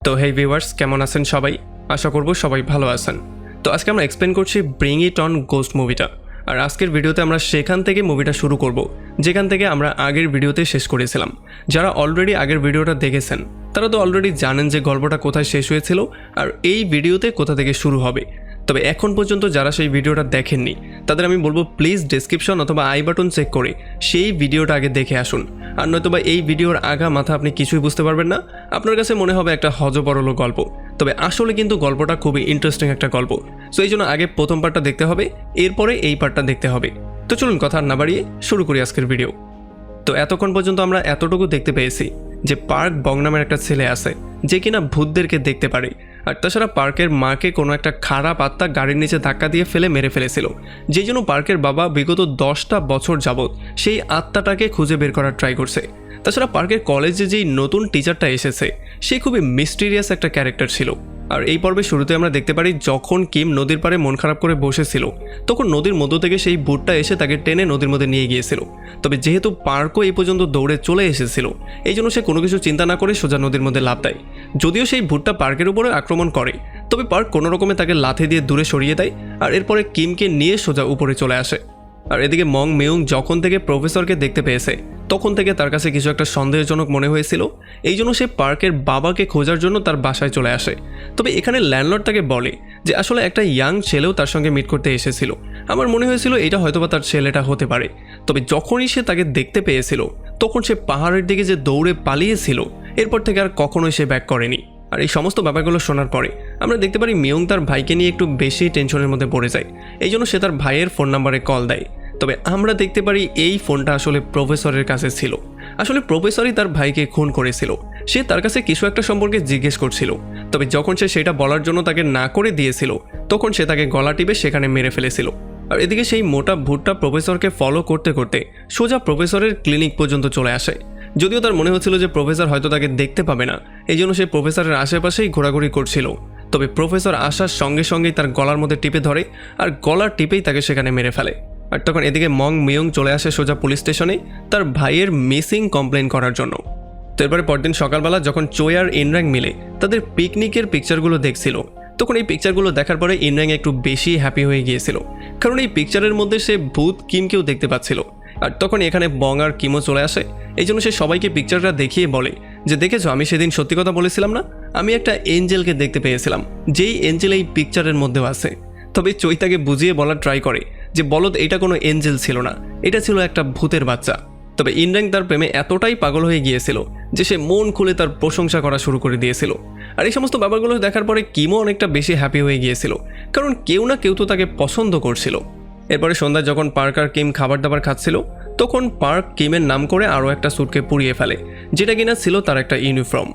তো হেই ভিউয়ার্স, কেমন আছেন সবাই? আশা করব সবাই ভালো আছেন। তো আজকে আমরা এক্সপ্লেন করছি ব্রিং ইট অন গোস্ট মুভিটা। আর আজকের ভিডিওতে আমরা সেখান থেকে মুভিটা শুরু করব যেখান থেকে আমরা আগের ভিডিওতে শেষ করেছিলাম। যারা অলরেডি আগের ভিডিওটা দেখেছেন তারা তো অলরেডি জানেন যে গল্পটা কোথায় শেষ হয়েছিল আর এই ভিডিওতে কোথা থেকে শুরু হবে। তবে এখন পর্যন্ত যারা সেই ভিডিওটা দেখেননি তাদের আমি বলবো প্লিজ ডেসক্রিপশন অথবা আই বাটন চেক করে সেই ভিডিওটা আগে দেখে আসুন। আর নয়তোবা এই ভিডিওর আগা মাথা আপনি কিছুই বুঝতে পারবেন না, আপনার কাছে মনে হবে একটা হজবরল গল্প। তবে আসলে কিন্তু গল্পটা খুবই ইন্টারেস্টিং একটা গল্প। সো এই জন্য আগে প্রথম পার্টটা দেখতে হবে, এরপরে এই পার্টটা দেখতে হবে। তো চলুন কথা না বাড়িয়ে শুরু করি আজকের ভিডিও। তো এতক্ষণ পর্যন্ত আমরা এতটুকু দেখতে পেয়েছি যে পার্ক বং নামের একটা ছেলে আছে যে কিনা ভূতদেরকে দেখতে পারে। আর তাছাড়া পার্কের মাকে কোনো একটা খারাপ আত্মা গাড়ির নিচে ধাক্কা দিয়ে ফেলে মেরে ফেলেছিল, যেই জন্য পার্কের বাবা বিগত 10টা বছর যাবৎ সেই আত্মাটাকে খুঁজে বের করার ট্রাই করছে। তাছাড়া পার্কের কলেজে যেই নতুন টিচারটা এসেছে সে খুবই মিস্টিরিয়াস একটা ক্যারেক্টার ছিল। আর এই পর্বের শুরুতে আমরা দেখতে পারি যখন কিম নদীর পাড়ে মন খারাপ করে বসেছিল তখন নদীর মধ্য থেকে সেই ভূতটা এসে তাকে টেনে নদীর মধ্যে নিয়ে গিয়েছিল। তবে যেহেতু পার্কও এই পর্যন্ত দৌড়ে চলে এসেছিল এই জন্য সে কোনো কিছু চিন্তা না করে সোজা নদীর মধ্যে লাফ দেয়। যদিও সেই ভূতটা পার্কের উপরে আক্রমণ করে তবে পার্ক কোনো রকমে তাকে লাথি দিয়ে দূরে সরিয়ে দেয় আর এরপরে কিমকে নিয়ে সোজা উপরে চলে আসে। আর এদিকে মং মিউং যখন থেকে প্রফেসরকে দেখতে পেয়েছে তখন থেকে তার কাছে কিছু একটা সন্দেহজনক মনে হয়েছিল, এই জন্য সে পার্কের বাবাকে খোঁজার জন্য তার বাসায় চলে আসে। তবে এখানে ল্যান্ডলর্ড তাকে বলে যে আসলে একটা ইয়াং ছেলেও তার সঙ্গে মিট করতে এসেছিল। আমার মনে হয়েছিল এটা হয়তোবা তার ছেলেটা হতে পারে। তবে যখনই সে তাকে দেখতে পেয়েছিল তখন সে পাহাড়ের দিকে যে দৌড়ে পালিয়েছিল এরপর থেকে আর কখনোই সে ব্যাক করেনি। আর এই সমস্ত ব্যাপারগুলো শোনার পরে আমরা দেখতে পারি মিউং তার ভাইকে নিয়ে একটু বেশি টেনশনের মধ্যে পড়ে যায়, এই জন্য সে তার ভাইয়ের ফোন নাম্বারে কল দেয়। তবে আমরা দেখতে পারি এই ফোনটা আসলে প্রফেসরের কাছে ছিল। আসলে প্রফেসরই তার ভাইকে খুন করেছিল। সে তার কাছে কিছু একটা সম্পর্কে জিজ্ঞেস করছিল, তবে যখন সে সেটা বলার জন্য তাকে না করে দিয়েছিল তখন সে তাকে গলা টিপে সেখানে মেরে ফেলেছিল। আর এদিকে সেই মোটা ভূতটা প্রফেসরকে ফলো করতে করতে সোজা প্রফেসরের ক্লিনিক পর্যন্ত চলে আসে। যদিও তার মনে হচ্ছিল যে প্রফেসর হয়তো তাকে দেখতে পাবে না, এই জন্য সে প্রফেসরের আশেপাশেই ঘোরাঘুরি করছিল। তবে প্রফেসর আসার সঙ্গে সঙ্গেই তার গলার মধ্যে টিপে ধরে আর গলার টিপেই তাকে সেখানে মেরে ফেলে। আর তখন এদিকে মং মিউং চলে আসে সোজা পুলিশ স্টেশনে তার ভাইয়ের মিসিং কমপ্লেন করার জন্য। তো এরপরে পরদিন সকালবেলা যখন চোয় আর ইনরাং মিলে তাদের পিকনিকের পিকচারগুলো দেখছিল তখন এই পিকচারগুলো দেখার পরে ইনরাং একটু বেশি হ্যাপি হয়ে গিয়েছিল, কারণ এই পিকচারের মধ্যে সে ভূত কিমকেও দেখতে পাচ্ছিল। আর তখন এখানে বং আর কিমও চলে আসে, এই জন্য সে সবাইকে পিকচারটা দেখিয়ে বলে যে দেখেছো, আমি সেদিন সত্যি কথা বলেছিলাম না, আমি একটা এঞ্জেলকে দেখতে পেয়েছিলাম যেই এঞ্জেল এই পিকচারের মধ্যেও আছে। তবে চৈ তাকে বুঝিয়ে বলার ট্রাই করে যে বলদ, এটা কোনো এঞ্জেল ছিল না, এটা ছিল একটা ভূতের বাচ্চা। তবে ইনরাং তার প্রেমে এতটাই পাগল হয়ে গিয়েছিল যে সে মন খুলে তার প্রশংসা করা শুরু করে দিয়েছিল। আর এই সমস্ত ব্যাপারগুলো দেখার পরে কিমও অনেকটা বেশি হ্যাপি হয়ে গিয়েছিল, কারণ কেউ না কেউ তো তাকে পছন্দ করছিল। এরপরে সন্ধ্যায় যখন পার্ক আর কিম খাবার দাবার খাচ্ছিল তখন পার্ক কিমের নাম করে আরও একটা স্যুটকে পুড়িয়ে ফেলে, যেটা কিনা ছিল তার একটা ইউনিফর্ম।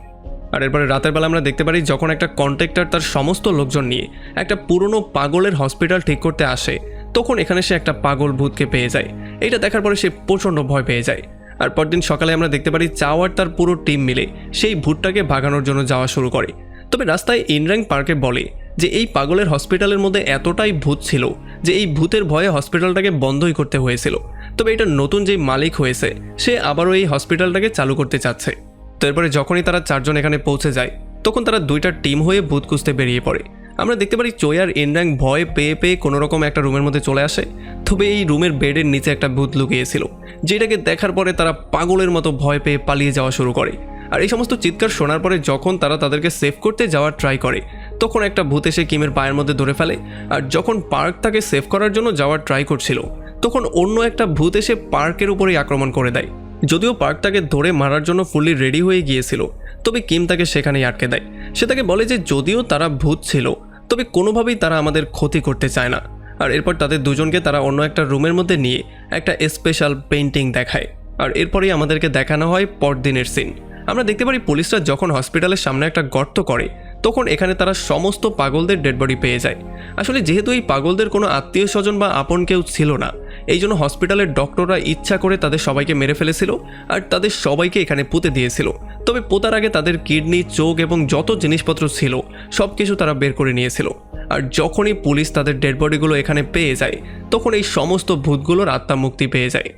আর এরপরে রাতের বেলা আমরা দেখতে পারি যখন একটা কন্ট্রাক্টর তার সমস্ত লোকজন নিয়ে একটা পুরনো পাগলের হসপিটাল ঠিক করতে আসে তখন এখানে সে একটা পাগল ভূতকে পেয়ে যায়। এটা দেখার পরে সে প্রচণ্ড ভয় পেয়ে যায়। আর পরদিন সকালে আমরা দেখতে পারি চাও আর তার পুরো টিম মিলে সেই ভূতটাকে ভাগানোর জন্য যাওয়া শুরু করে। তবে রাস্তায় ইনরাং পার্কে বলে যে এই পাগলের হসপিটালের মধ্যে এতটাই ভূত ছিল যে এই ভূতের ভয়ে হসপিটালটাকে বন্ধই করতে হয়েছিল। তবে এটা নতুন যেই মালিক হয়েছে সে আবারও এই হসপিটালটাকে চালু করতে চাচ্ছে। তো এরপরে যখনই তারা চারজন এখানে পৌঁছে যায় তখন তারা দুইটা টিম হয়ে ভূত খুঁজতে বেরিয়ে পড়ে। আমরা দেখতে পারি চোয় আর ইনরাং ভয় পেয়ে পেয়ে কোনো রকম একটা রুমের মধ্যে চলে আসে। তবে এই রুমের বেডের নিচে একটা ভূত লুকিয়েছিল, যেটাকে দেখার পরে তারা পাগলের মতো ভয় পেয়ে পালিয়ে যাওয়া শুরু করে। আর এই সমস্ত চিৎকার শোনার পরে যখন তারা তাদেরকে সেভ করতে যাওয়ার ট্রাই করে তখন একটা ভূত এসে কিমের পায়ের মধ্যে ধরে ফেলে। আর যখন পার্ক তাকে সেভ করার জন্য যাওয়ার ট্রাই করছিল তখন অন্য একটা ভূত এসে পার্কের উপরেই আক্রমণ করে দেয়। যদিও পার্ক তাকে ধরে মারার জন্য ফুললি রেডি হয়ে গিয়েছিল তবে কিম তাকে সেখানেই আটকে দেয়। সে তাকে বলে যে যদিও তারা ভূত ছিল তবে কোনোভাবেই তারা আমাদের ক্ষতি করতে চায় না। আর এরপর তাদের দুজনকে তারা অন্য একটা রুমের মধ্যে নিয়ে একটা স্পেশাল পেইন্টিং দেখায়। আর এরপরেই আমাদেরকে দেখানো হয় পরদিনের সিন। আমরা দেখতে পারি পুলিশরা যখন হসপিটালের সামনে একটা গর্ত করে তখন এখানে তারা সমস্ত পাগলদের ডেড বডি পেয়ে যায়। আসলে যেহেতু এই পাগলদের কোনো আত্মীয় স্বজন বা আপন কেউ ছিল না এই জন্য হসপিটালের ডক্টররা ইচ্ছা করে তাদের সবাইকে মেরে ফেলেছিল আর তাদের সবাইকে এখানে পুঁতে দিয়েছিল। তবে পোতার আগে তাদের কিডনি, চোখ এবং যত জিনিসপত্র ছিল সব কিছু তারা বের করে নিয়েছিল। আর যখনই পুলিশ তাদের ডেড বডিগুলো এখানে পেয়ে যায় তখন এই সমস্ত ভূতগুলোর আত্মা মুক্তি পেয়ে যায়।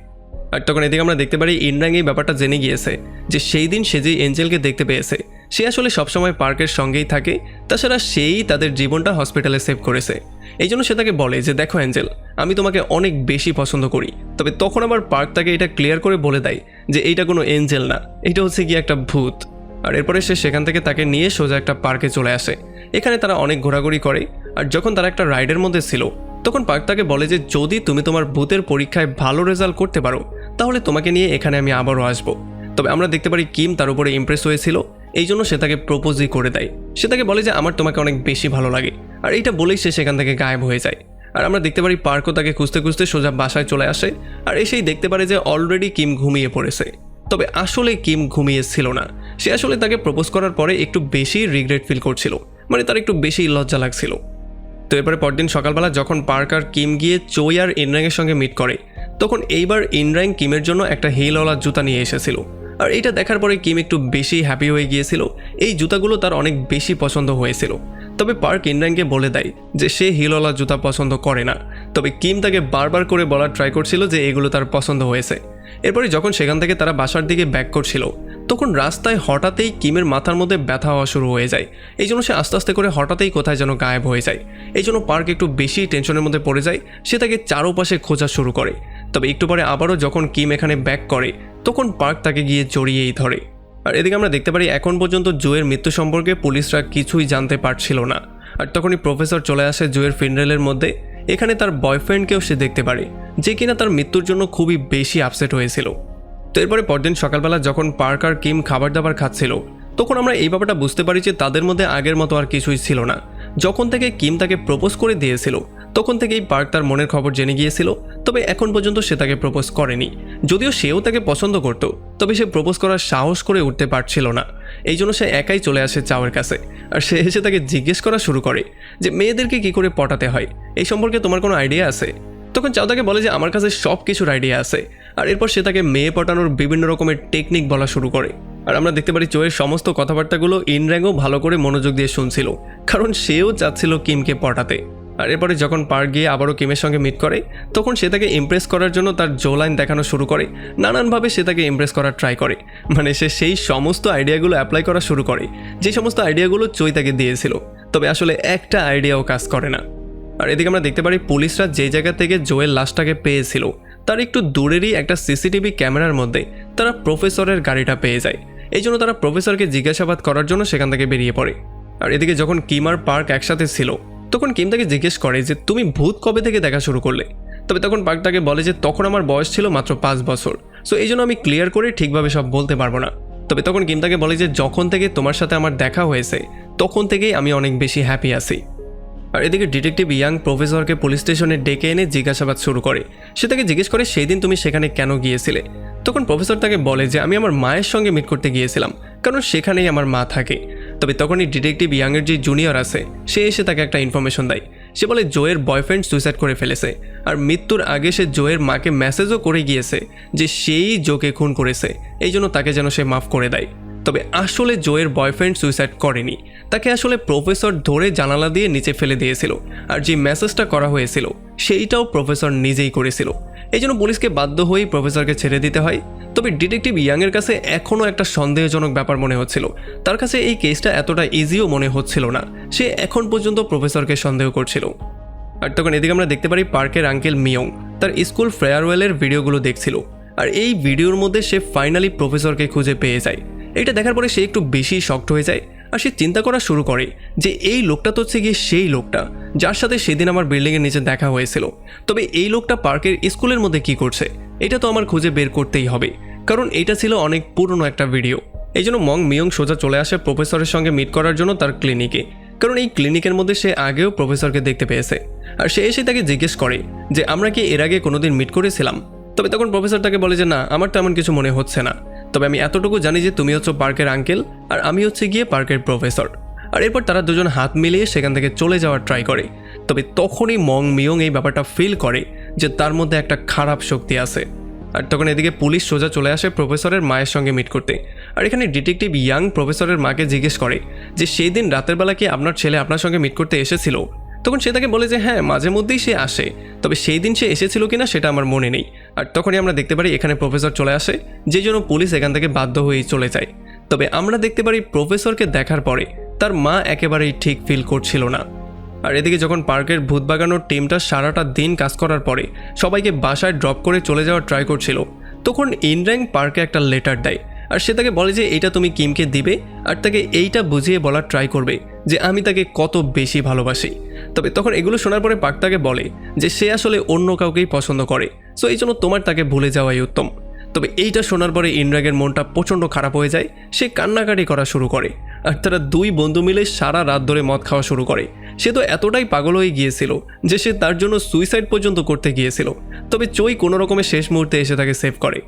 আর তখন এদিকে আমরা দেখতে পারি ইনরাং এই ব্যাপারটা জেনে গিয়েছে যে সেই দিন সে যে এঞ্জেলকে দেখতে পেয়েছে সে আসলে সবসময় পার্কের সঙ্গেই থাকে, তাছাড়া সেই তাদের জীবনটা হসপিটালে সেভ করেছে। এই জন্য সে তাকে বলে যে দেখো অ্যাঞ্জেল, আমি তোমাকে অনেক বেশি পছন্দ করি। তবে তখন আবার পার্ক তাকে এটা ক্লিয়ার করে বলে দেয় যে এইটা কোনো এঞ্জেল না, এটা হচ্ছে কি একটা ভূত। আর এরপরে সে সেখান থেকে তাকে নিয়ে সোজা একটা পার্কে চলে আসে। এখানে তারা অনেক ঘোরাঘুরি করে। আর যখন তারা একটা রাইডের মধ্যে ছিল তখন পার্ক তাকে বলে যে যদি তুমি তোমার ভূতের পরীক্ষায় ভালো রেজাল্ট করতে পারো তাহলে তোমাকে নিয়ে এখানে আমি আবারও আসবো। তবে আমরা দেখতে পারি কিম তার উপরে ইমপ্রেস হয়েছিল, এই জন্য সে তাকে প্রপোজই করে দেয়। সে তাকে বলে যে আমার তোমাকে অনেক বেশি ভালো লাগে, আর এইটা বলেই সে সেখান থেকে গায়েব হয়ে যায়। আর আমরা দেখতে পারি পার্কও তাকে খুঁজতে খুঁজতে সোজা বাসায় চলে আসে। আর এসেই দেখতে পারে যে অলরেডি কিম ঘুমিয়ে পড়েছে। তবে আসলে কিম ঘুমিয়েছিল না, সে আসলে তাকে প্রপোজ করার পরে একটু বেশি রিগ্রেট ফিল করছিল, মানে তার একটু বেশি লজ্জা লাগছিল। তো এরপরে পরদিন সকালবেলা যখন পার্ক আর কিম গিয়ে চোই আর ইনরাংয়ের সঙ্গে মিট করে, তখন এইবার ইনরাং কিমের জন্য একটা হিলওয়ালা জুতা নিয়ে এসেছিল। আর এইটা দেখার পরে কিম একটু বেশি হ্যাপি হয়ে গিয়েছিল, এই জুতাগুলো তার অনেক বেশি পছন্দ হয়েছিল। তবে পার্ক ইনরাংকে বলে দেয় যে সে হিলওয়ালা জুতা পছন্দ করে না। তবে কিম তাকে বারবার করে বলার ট্রাই করছিল যে এগুলো তার পছন্দ হয়েছে। এরপরে যখন সেখান থেকে তারা বাসার দিকে ব্যাক করছিল তখন রাস্তায় হঠাৎই কিমের মাথার মধ্যে ব্যথা হওয়া শুরু হয়ে যায়। এই জন্য সে আস্তে আস্তে করে হঠাৎই কোথায় যেন গায়েব হয়ে যায়। এই জন্য পার্ক একটু বেশি টেনশনের মধ্যে পড়ে যায়, সে তাকে চারপাশে খোঁজা শুরু করে। তবে একটু পরে আবারও যখন কিম এখানে ব্যাক করে তখন পার্ক তাকে গিয়ে জড়িয়েই ধরে। আর এদিকে আমরা দেখতে পারি এখন পর্যন্ত জোয়ের মৃত্যু সম্পর্কে পুলিশরা কিছুই জানতে পারছিল না। আর তখনই প্রফেসর চলে আসে জোয়ের ফিনারেলের মধ্যে। এখানে তার বয়ফ্রেন্ডকেও সে দেখতে পারে, যে কিনা তার মৃত্যুর জন্য খুবই বেশি আপসেট হয়েছিল। তো এরপরে পরদিন সকালবেলা যখন পার্ক আর কিম খাবার দাবার খাচ্ছিল তখন আমরা এই ব্যাপারটা বুঝতে পারি যে তাদের মধ্যে আগের মতো আর কিছুই ছিল না। যখন থেকে কিম তাকে প্রপোজ করে দিয়েছিল তখন থেকেই পার্ক তার মনের খবর জেনে গিয়েছিল, তবে এখন পর্যন্ত সে তাকে প্রপোজ করেনি। যদিও সেও তাকে পছন্দ করত, তবে সে প্রপোজ করার সাহস করে উঠতে পারছিল না। এই জন্য সে একাই চলে আসে চাওয়ের কাছে। আর সে এসে তাকে জিজ্ঞেস করা শুরু করে যে মেয়েদেরকে কি করে পটাতে হয়, এই সম্পর্কে তোমার কোনো আইডিয়া আছে? তখন চাও তাকে বলে যে আমার কাছে সব কিছুর আইডিয়া আছে। আর এরপর সে তাকে মেয়ে পটানোর বিভিন্ন রকমের টেকনিক বলা শুরু করে। আর আমরা দেখতে পারি চোয়ের সমস্ত কথাবার্তাগুলো ইনরাংও ভালো করে মনোযোগ দিয়ে শুনছিল, কারণ সেও চাচ্ছিল কিমকে পটাতে। আর এরপরে যখন পার্ক গিয়ে আবারও কিমের সঙ্গে মিট করে তখন সে তাকে ইমপ্রেস করার জন্য তার জো লাইন দেখানো শুরু করে। নানানভাবে সে তাকে ইমপ্রেস করার ট্রাই করে, মানে সে সেই সমস্ত আইডিয়াগুলো অ্যাপ্লাই করা শুরু করে যে সমস্ত আইডিয়াগুলো চোই তাকে দিয়েছিল। তবে আসলে একটা আইডিয়াও কাজ করে না। আর এদিকে আমরা দেখতে পারি পুলিশরা যে জায়গা থেকে জোয়ের লাশটাকে পেয়েছিল তার একটু দূরেরই একটা সিসিটিভি ক্যামেরার মধ্যে তারা প্রফেসরের গাড়িটা পেয়ে যায়। এই জন্য তারা প্রফেসরকে জিজ্ঞাসাবাদ করার জন্য সেখান থেকে বেরিয়ে পড়ে। আর এদিকে যখন কিম আর পার্ক একসাথে ছিল তখন কিম তাকে জিজ্ঞেস করে যে তুমি ভূত কবে থেকে দেখা শুরু করলে? তবে তখন পার্ক তাকে বলে যে তখন আমার বয়স ছিল মাত্র 5 বছর, সো এই জন্য আমি ক্লিয়ার করে ঠিকভাবে সব বলতে পারবো না। তবে তখন কিম তাকে বলে যে যখন থেকে তোমার সাথে আমার দেখা হয়েছে তখন থেকেই আমি অনেক বেশি হ্যাপি আছি। আর এদিকে ডিটেকটিভ ইয়াং প্রফেসরকে পুলিশ স্টেশনে ডেকে এনে জিজ্ঞাসাবাদ শুরু করে। সে তাকে জিজ্ঞেস করে সেই দিন তুমি সেখানে কেন গিয়েছিলে? তখন প্রফেসর তাকে বলে যে আমি আমার মায়ের সঙ্গে মিট করতে গিয়েছিলাম, কারণ সেখানেই আমার মা থাকে। তবে তখনই ডিটেকটিভ ইয়াংয়ের যে জুনিয়র আছে সে এসে তাকে একটা ইনফরমেশন দেয়। সে বলে জোয়ের বয়ফ্রেন্ড সুইসাইড করে ফেলেছে, আর মৃত্যুর আগে সে জোয়ের মাকে মেসেজও করে গিয়েছে যে সেই জোকে খুন করেছে, এই জন্য তাকে যেন সে মাফ করে দেয়। তবে আসলে জোয়ের বয়ফ্রেন্ড সুইসাইড করেনি, তাকে আসলে প্রফেসর ধরে জানালা দিয়ে নিচে ফেলে দিয়েছিল। আর যে মেসেজটা করা হয়েছিল সেইটাও প্রফেসর নিজেই করেছিল। এই জন্য পুলিশকে বাধ্য হয়েই প্রফেসরকে ছেড়ে দিতে হয়। তবে ডিটেকটিভ ইয়াংয়ের কাছে এখনও একটা সন্দেহজনক ব্যাপার মনে হচ্ছিল, তার কাছে এই কেসটা এতটা ইজিও মনে হচ্ছিল না। সে এখন পর্যন্ত প্রফেসরকে সন্দেহ করছিল। আর তখন এদিকে আমরা দেখতে পারি পার্কের আঙ্কেল মিয়ং তার স্কুল ফেয়ারওয়েলের ভিডিওগুলো দেখছিল। আর এই ভিডিওর মধ্যে সে ফাইনালি প্রফেসরকে খুঁজে পেয়ে যায়। এটা দেখার পরে সে একটু বেশি শকড হয়ে যায়। আর সে চিন্তা করা শুরু করে যে এই লোকটা তো হচ্ছে গিয়ে সেই লোকটা যার সাথে সেদিন আমার বিল্ডিংয়ের নিচে দেখা হয়েছিল। তবে এই লোকটা পার্কের স্কুলের মধ্যে কি করছে এটা তো আমার খুঁজে বের করতেই হবে, কারণ এটা ছিল অনেক পুরনো একটা ভিডিও। এই জন্য মং মিয়ং সোজা চলে আসে প্রফেসরের সঙ্গে মিট করার জন্য তার ক্লিনিকে, কারণ এই ক্লিনিকের মধ্যে সে আগেও প্রফেসরকে দেখতে পেয়েছে। আর সে এসে তাকে জিজ্ঞেস করে যে আমরা কি এর আগে কোনোদিন মিট করেছিলাম? তবে তখন প্রফেসর তাকে বলে যে না, আমার তেমন কিছু মনে হচ্ছে না, তবে আমি এতটুকু জানি যে তুমি হচ্ছে পার্কের আঙ্কেল আর আমি হচ্ছে গিয়ে পার্কের প্রফেসর। আর এরপর তারা দুজন হাত মিলিয়ে সেখান থেকে চলে যাওয়ার ট্রাই করে। তবে তখনই মং মিয়ং এই ব্যাপারটা ফিল করে যে তার মধ্যে একটা খারাপ শক্তি আছে। আর তখন এদিকে পুলিশ সোজা চলে আসে প্রফেসরের মায়ের সঙ্গে মিট করতে। আর এখানে ডিটেকটিভ ইয়াং প্রফেসরের মাকে জিজ্ঞেস করে যে সেই দিন রাতের বেলা কি আপনার ছেলে আপনার সঙ্গে মিট করতে এসেছিল? তখন সে তাকে বলে যে হ্যাঁ, মাঝে মধ্যেই সে আসে, তবে সেই দিন সে এসেছিল কিনা সেটা আমার মনে নেই। আর তখনই আমরা দেখতে পারি এখানে প্রফেসর চলে আসে, যে জন্য পুলিশ এখান থেকে বাধ্য হয়েই চলে যায়। তবে আমরা দেখতে পারি প্রফেসরকে দেখার পরে তার মা একেবারেই ঠিক ফিল করছিল না। আর এদিকে যখন পার্কের ভূত বাগানোর টিমটা সারাটা দিন কাজ করার পরে সবাইকে বাসায় ড্রপ করে চলে যাওয়ার ট্রাই করছিল, তখন ইনর্যাং পার্কে একটা লেটার দেয়। আর সে তাকে বলে যে এইটা তুমি কিমকে দিবে আর তাকে এইটা বুঝিয়ে বলার ট্রাই করবে যে আমি তাকে কত বেশি ভালোবাসি। তবে তখন এগুলো শোনার পরে পার্ক তাকে বলে যে সে আসলে অন্য কাউকেই পছন্দ করে, সো এই জন্য তোমার তাকে ভুলে যাওয়াই উত্তম। তবে এইটা শোনার পরে ইনর্যাংয়ের মনটা প্রচণ্ড খারাপ হয়ে যায়, সে কান্নাকাটি করা শুরু করে। আর তারা দুই বন্ধু মিলে সারা রাত ধরে মদ খাওয়া শুরু করে। সে তো এতটাই পাগল হয়ে গিয়েছিল যে সে তার জন্য সুইসাইড পর্যন্ত করতে গিয়েছিল। তবে চই কোনো রকমের শেষ মুহূর্তে এসে তাকে সেভ করে।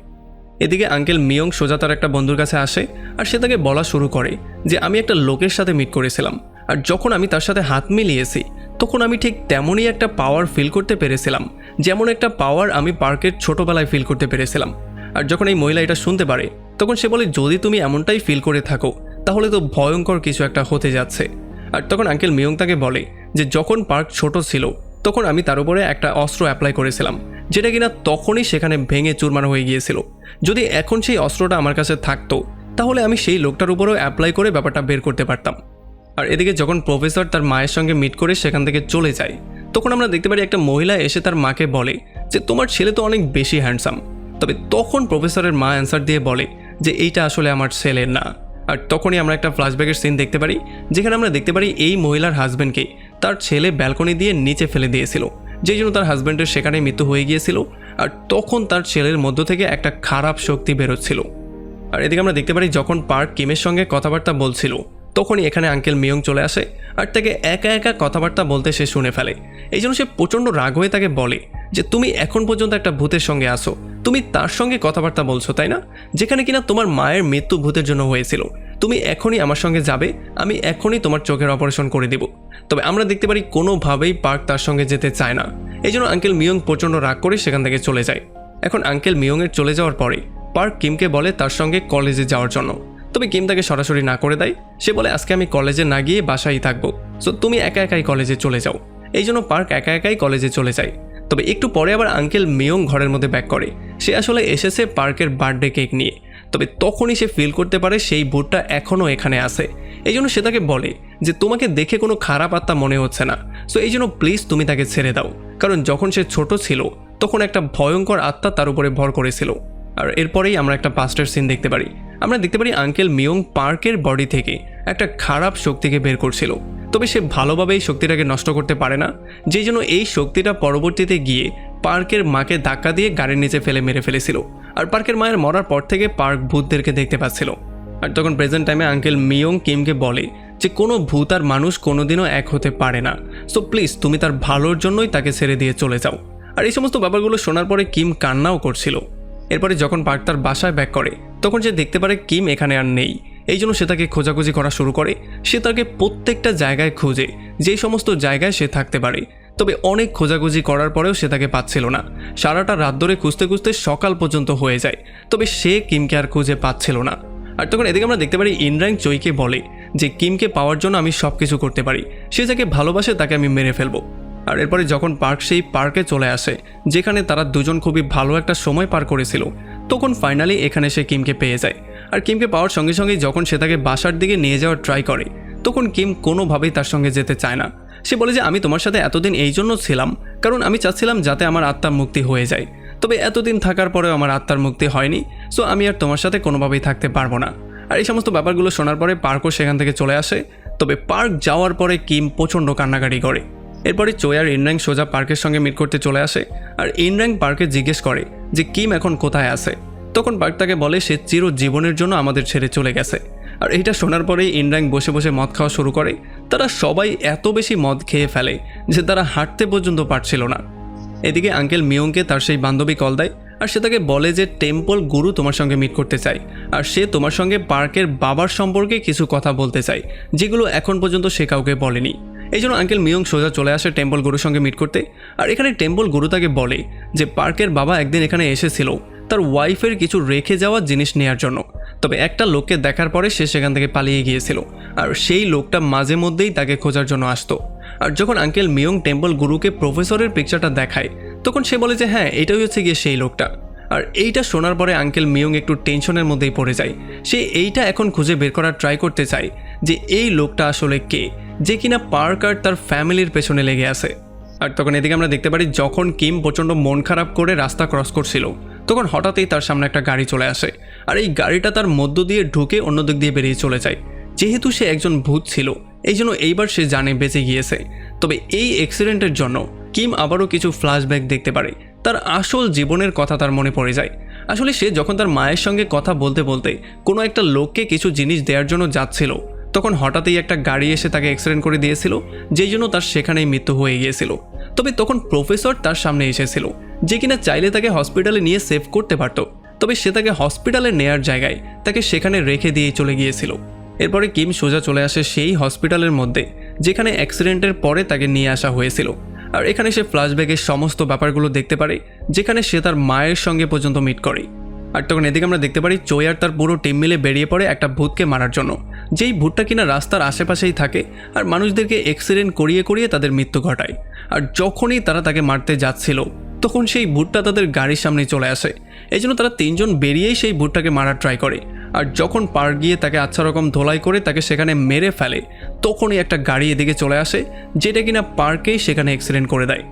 এদিকে আঙ্কেল মিয়ং সোজা তার একটা বন্ধুর কাছে আসে আর সে তাকে বলা শুরু করে যে আমি একটা লোকের সাথে মিট করেছিলাম, আর যখন আমি তার সাথে হাত মিলিয়েছি তখন আমি ঠিক তেমনই একটা পাওয়ার ফিল করতে পেরেছিলাম যেমন একটা পাওয়ার আমি পার্কের ছোটোবেলায় ফিল করতে পেরেছিলাম। আর যখন এই মহিলা এটা শুনতে পারে তখন সে বলে যদি তুমি এমনটাই ফিল করে থাকো তাহলে তো ভয়ঙ্কর কিছু একটা হতে যাচ্ছে। আর তখন আঙ্কেল মিয়ং তাকে বলে যে যখন পার্ক ছোট ছিল তখন আমি তার উপরে একটা অস্ত্র অ্যাপ্লাই করেছিলাম যেটা কিনা তখনই সেখানে ভেঙে চুরমার হয়ে গিয়েছিল। যদি এখন সেই অস্ত্রটা আমার কাছে থাকতো তাহলে আমি সেই লোকটার উপরেও অ্যাপ্লাই করে ব্যাপারটা বের করতে পারতাম। আর এদিকে যখন প্রফেসর তার মায়ের সঙ্গে মিট করে সেখান থেকে চলে যায় তখন আমরা দেখতে পারি একটা মহিলা এসে তার মাকে বলে যে তোমার ছেলে তো অনেক বেশি হ্যান্ডসাম। তবে তখন প্রফেসরের মা অ্যান্সার দিয়ে বলে যে এইটা আসলে আমার ছেলে না। আর তখনই আমরা একটা ফ্ল্যাশব্যাকের সিন দেখতে পারি যেখানে আমরা দেখতে পারি এই মহিলার হাজব্যান্ডকে তার ছেলে ব্যালকনি দিয়ে নিচে ফেলে দিয়েছিল, যেই জন্য তার হাজব্যান্ডের সেখানে মৃত্যু হয়ে গিয়েছিল। আর তখন তার ছেলের মধ্য থেকে একটা খারাপ শক্তি বেরোচ্ছিল। আর এদিকে আমরা দেখতে পারি যখন পার্ক কিমের সঙ্গে কথাবার্তা বলছিল তখনই এখানে আঙ্কেল মিয়ং চলে আসে আর তাকে একা একা কথাবার্তা বলতে সে শুনে ফেলে। এই জন্য সে প্রচণ্ড রাগ হয়ে তাকে বলে যে তুমি এখন পর্যন্ত একটা ভূতের সঙ্গে আসো, তুমি তার সঙ্গে কথাবার্তা বলছো তাই না, যেখানে কিনা তোমার মায়ের মৃত্যু ভূতের জন্য হয়েছিল। তুমি এখনই আমার সঙ্গে যাবে, আমি এখনই তোমার চোখের অপারেশন করে দেব। তবে আমরা দেখতে পারি কোনোভাবেই পার্ক তার সঙ্গে যেতে চায় না। এই জন্য আঙ্কেল মিয়ং প্রচণ্ড রাগ করে সেখান থেকে চলে যায়। এখন আঙ্কেল মিয়ংয়ের চলে যাওয়ার পরে পার্ক কিমকে বলে তার সঙ্গে কলেজে যাওয়ার জন্য। তবে কিম তাকে সরাসরি না করে দেয়। সে বলে আজকে আমি কলেজে না গিয়ে বাসায় থাকবো, সো তুমি একা একাই কলেজে চলে যাও। এই জন্য পার্ক একা একাই কলেজে চলে যায়। তবে একটু পরে আবার আঙ্কেল মিয়ং ঘরের মধ্যে ব্যাক করে। সে আসলে এসেছে পার্কের বার্থডে কেক নিয়ে। তবে তখনই সে ফিল করতে পারে সেই ভূতটা এখনও এখানে আছে। এই জন্য সে তাকে বলে যে তোমাকে দেখে কোনো খারাপ আত্মা মনে হচ্ছে না, সো এই জন্য প্লিজ তুমি তাকে ছেড়ে দাও, কারণ যখন সে ছোট ছিল তখন একটা ভয়ঙ্কর আত্মা তার উপরে ভর করেছিল। আর এরপরেই আমরা একটা পাস্টের সিন দেখতে পারি। আমরা দেখতে পারি আঙ্কেল মিয়ং পার্কের বডি থেকে একটা খারাপ শক্তিকে বের করছিল। তবে সে ভালোভাবে এই শক্তিটাকে নষ্ট করতে পারে না, যেই জন্য এই শক্তিটা পরবর্তীতে গিয়ে পার্কের মাকে ধাক্কা দিয়ে গাড়ির নিচে ফেলে মেরে ফেলেছিল। আর পার্কের মায়ের মরার পর থেকে পার্ক ভূতদেরকে দেখতে পাচ্ছিল। আর তখন প্রেজেন্ট টাইমে আঙ্কেল মিয়ং কিমকে বলে যে কোনো ভূত আর মানুষ কোনোদিনও এক হতে পারে না, সো প্লিজ তুমি তার ভালোর জন্যই তাকে ছেড়ে দিয়ে চলে যাও। আর এই সমস্ত ব্যাপারগুলো শোনার পরে কিম কান্নাও করছিল। এরপরে যখন পার্ক তার বাসায় ব্যাক করে তখন সে দেখতে পারে কিম এখানে আর নেই। এই জন্য সে তাকে খোঁজাখুঁজি করা শুরু করে। সে তাকে প্রত্যেকটা জায়গায় খোঁজে যেই সমস্ত জায়গায় সে থাকতে পারে। তবে অনেক খোঁজাখুঁজি করার পরেও সে তাকে পাচ্ছিল না। সারাটা রাত ধরে খুঁজতে খুঁজতে সকাল পর্যন্ত হয়ে যায়, তবে সে কিমকে আর খুঁজে পাচ্ছিল না। আর তখন এদিকে আমরা দেখতে পারি ইনর্যাং চইকে বলে যে কিমকে পাওয়ার জন্য আমি সব কিছু করতে পারি, সে যাকে ভালোবাসে তাকে আমি মেরে ফেলবো। আর এরপরে যখন পার্ক সেই পার্কে চলে আসে যেখানে তারা দুজন খুবই ভালো একটা সময় পার করেছিল, তখন ফাইনালি এখানে সে কিমকে পেয়ে যায়। আর কিমকে পাওয়ার সঙ্গে সঙ্গেই যখন সে তাকে বাসার দিকে নিয়ে যাওয়ার ট্রাই করে তখন কিম কোনোভাবেই তার সঙ্গে যেতে চায় না। সে বলে যে আমি তোমার সাথে এতদিন এই জন্য ছিলাম কারণ আমি চাচ্ছিলাম যাতে আমার আত্মার মুক্তি হয়ে যায়, তবে এতদিন থাকার পরেও আমার আত্মার মুক্তি হয়নি, সো আমি আর তোমার সাথে কোনোভাবেই থাকতে পারবো না। আর এই সমস্ত ব্যাপারগুলো শোনার পরে পার্কও সেখান থেকে চলে আসে। তবে পার্ক যাওয়ার পরে কিম প্রচণ্ড কান্নাকাটি করে। এরপরে চই আর ইনর্যাং সোজা পার্কের সঙ্গে মিট করতে চলে আসে। আর ইনর্যাং পার্কে জিজ্ঞেস করে যে কিম এখন কোথায় আছে। তখন পার্ক তাকে বলে সে চিরজীবনের জন্য আমাদের ছেড়ে চলে গেছে। আর এইটা শোনার পরেই ইনর্যাং বসে বসে মদ খাওয়া শুরু করে। তারা সবাই এত বেশি মদ খেয়ে ফেলে যে তারা হাঁটতে পর্যন্ত পারছিল না। এদিকে আঙ্কেল মিয়ংকে তার সেই বান্ধবী কল দেয় আর সে তাকে বলে যে টেম্পল গুরু তোমার সঙ্গে মিট করতে চায় আর সে তোমার সঙ্গে পার্কের বাবার সম্পর্কে কিছু কথা বলতে চায় যেগুলো এখন পর্যন্ত সে কাউকে বলেনি। এই জন্য আঙ্কেল মিয়ং সোজা চলে আসে টেম্পল গুরুর সঙ্গে মিট করতে। আর এখানে টেম্পল গুরু তাকে বলে যে পার্কের বাবা একদিন এখানে এসেছিল তার ওয়াইফের কিছু রেখে যাওয়া জিনিস নেওয়ার জন্য, তবে একটা লোককে দেখার পরে সে সেখান থেকে পালিয়ে গিয়েছিল আর সেই লোকটা মাঝে মধ্যেই তাকে খোঁজার জন্য আসতো। আর যখন আঙ্কেল মিয়ং টেম্পল গুরুকে প্রফেসরের পিকচারটা দেখায় তখন সে বলে যে হ্যাঁ এটাই হচ্ছে গিয়ে সেই লোকটা। আর এইটা শোনার পরে আঙ্কেল মিয়ং একটু টেনশনের মধ্যেই পড়ে যায়। সে এইটা এখন খুঁজে বের করার ট্রাই করতে চায় যে এই লোকটা আসলে কে, যে কিনা পার্ক আর তার ফ্যামিলির পেছনে লেগে আছে। আর তখন এদিকে আমরা দেখতে পারি যখন কিম প্রচণ্ড মন খারাপ করে রাস্তা ক্রস করছিল, তখন হঠাৎই তার সামনে একটা গাড়ি চলে আসে। আর এই গাড়িটা তার মধ্য দিয়ে ঢুকে অন্য দিক দিয়ে বেরিয়ে চলে যায়। যেহেতু সে একজন ভূত ছিল, এই জন্য এইবার সে জানে বেঁচে গিয়েছে। তবে এই অ্যাক্সিডেন্টের জন্য কিম আবারও কিছু ফ্ল্যাশব্যাক দেখতে পারে। তার আসল জীবনের কথা তার মনে পড়ে যায়। আসলে সে যখন তার মায়ের সঙ্গে কথা বলতে বলতে কোনো একটা লোককে কিছু জিনিস দেওয়ার জন্য যাচ্ছিল, তখন হঠাৎই একটা গাড়ি এসে তাকে অ্যাক্সিডেন্ট করে দিয়েছিল, যেই জন্য তার সেখানেই মৃত্যু হয়ে গিয়েছিল। তবে তখন প্রফেসর তার সামনে এসেছিল, যে কিনা চাইলে তাকে হসপিটালে নিয়ে সেভ করতে পারত। তবে সে তাকে হসপিটালে নেয়ার জায়গায় তাকে সেখানে রেখে দিয়ে চলে গিয়েছিল। এরপরে কিম সোজা চলে আসে সেই হসপিটালের মধ্যে যেখানে অ্যাক্সিডেন্টের পরে তাকে নিয়ে আসা হয়েছিল। আর এখানে সে ফ্ল্যাশব্যাকের সমস্ত ব্যাপারগুলো দেখতে পারে, যেখানে সে তার মায়ের সঙ্গে পর্যন্ত মিট করে। আর তখন এদিকে আমরা দেখতে পারি চোয় আর তার পুরো টিম মিলে বেরিয়ে পড়ে একটা ভূতকে মারার জন্য, যেই ভূতটা কিনা রাস্তার আশেপাশেই থাকে আর মানুষদেরকে অ্যাক্সিডেন্ট করিয়ে করিয়ে তাদের মৃত্যু ঘটায়। আর যখনই তারা তাকে মারতে যাচ্ছিল, তখন সেই ভূতটা তাদের গাড়ির সামনে চলে আসে। এই জন্য তারা তিনজন বেরিয়েই সেই ভূতটাকে মারার ট্রাই করে। আর যখন পার্ক গিয়ে তাকে আচ্ছা রকম ধোলাই করে তাকে সেখানে মেরে ফেলে, তখনই একটা গাড়ি এদিকে চলে আসে, যেটা কিনা পার্কেই সেখানে অ্যাক্সিডেন্ট করে দেয়।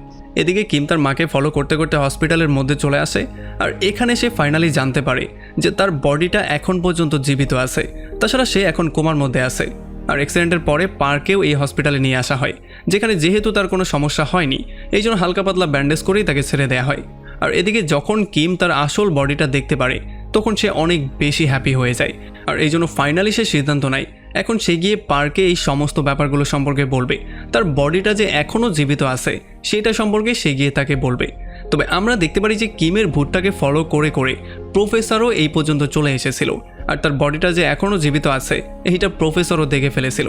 এদিকে কিম তার মাকে ফলো করতে করতে হসপিটালের মধ্যে চলে আসে। আর এখানে সে ফাইনালি জানতে পারে যে তার বডিটা এখন পর্যন্ত জীবিত আছে, তাছাড়া সে এখন কোমার মধ্যে আছে। আর অ্যাক্সিডেন্টের পরে পার্কেও এই হসপিটালে নিয়ে আসা হয়, যেখানে যেহেতু তার কোনো সমস্যা হয়নি, এই জন্য হালকা পাতলা ব্যান্ডেজ করেই তাকে ছেড়ে দেওয়া হয়। আর এদিকে যখন কিম তার আসল বডিটা দেখতে পারে, তখন সে অনেক বেশি হ্যাপি হয়ে যায়। আর এই জন্য ফাইনালি সে সিদ্ধান্ত নেয় এখন সে গিয়ে পার্কে এই সমস্ত ব্যাপারগুলো সম্পর্কে বলবে। তার বডিটা যে এখনও জীবিত আছে সেটা সম্পর্কে সে গিয়ে তাকে বলবে। তবে আমরা দেখতে পারি যে কিমের ভূতটাকে ফলো করে করে প্রফেসরও এই পর্যন্ত চলে এসেছিল, আর তার বডিটা যে এখনও জীবিত আছে এইটা প্রফেসরও দেখে ফেলেছিল।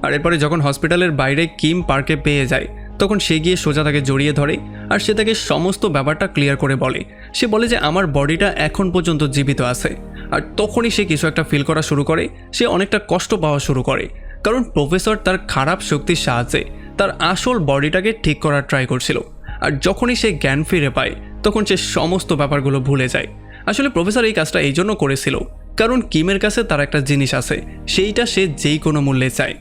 আর এরপরে যখন হসপিটালের বাইরে কিম পার্কে পেয়ে যায়, তখন সে গিয়ে সোজা তাকে জড়িয়ে ধরে আর সে তাকে সমস্ত ব্যাপারটা ক্লিয়ার করে বলে। সে বলে যে আমার বডিটা এখন পর্যন্ত জীবিত আছে। আর তখনই সে কিছু একটা ফিল করা শুরু করে, সে অনেকটা কষ্ট পাওয়া শুরু করে, কারণ প্রফেসর তার খারাপ শক্তির সাহায্যে তার আসল বডিটাকে ঠিক করার ট্রাই করছিল। আর যখনই সে জ্ঞান ফিরে পায়, তখন সে সমস্ত ব্যাপারগুলো ভুলে যায়। আসলে প্রফেসর এই কাজটা এই জন্য করেছিল কারণ কিমের কাছে তার একটা জিনিস আছে, সেইটা সে যেই কোনো মূল্যে চায়।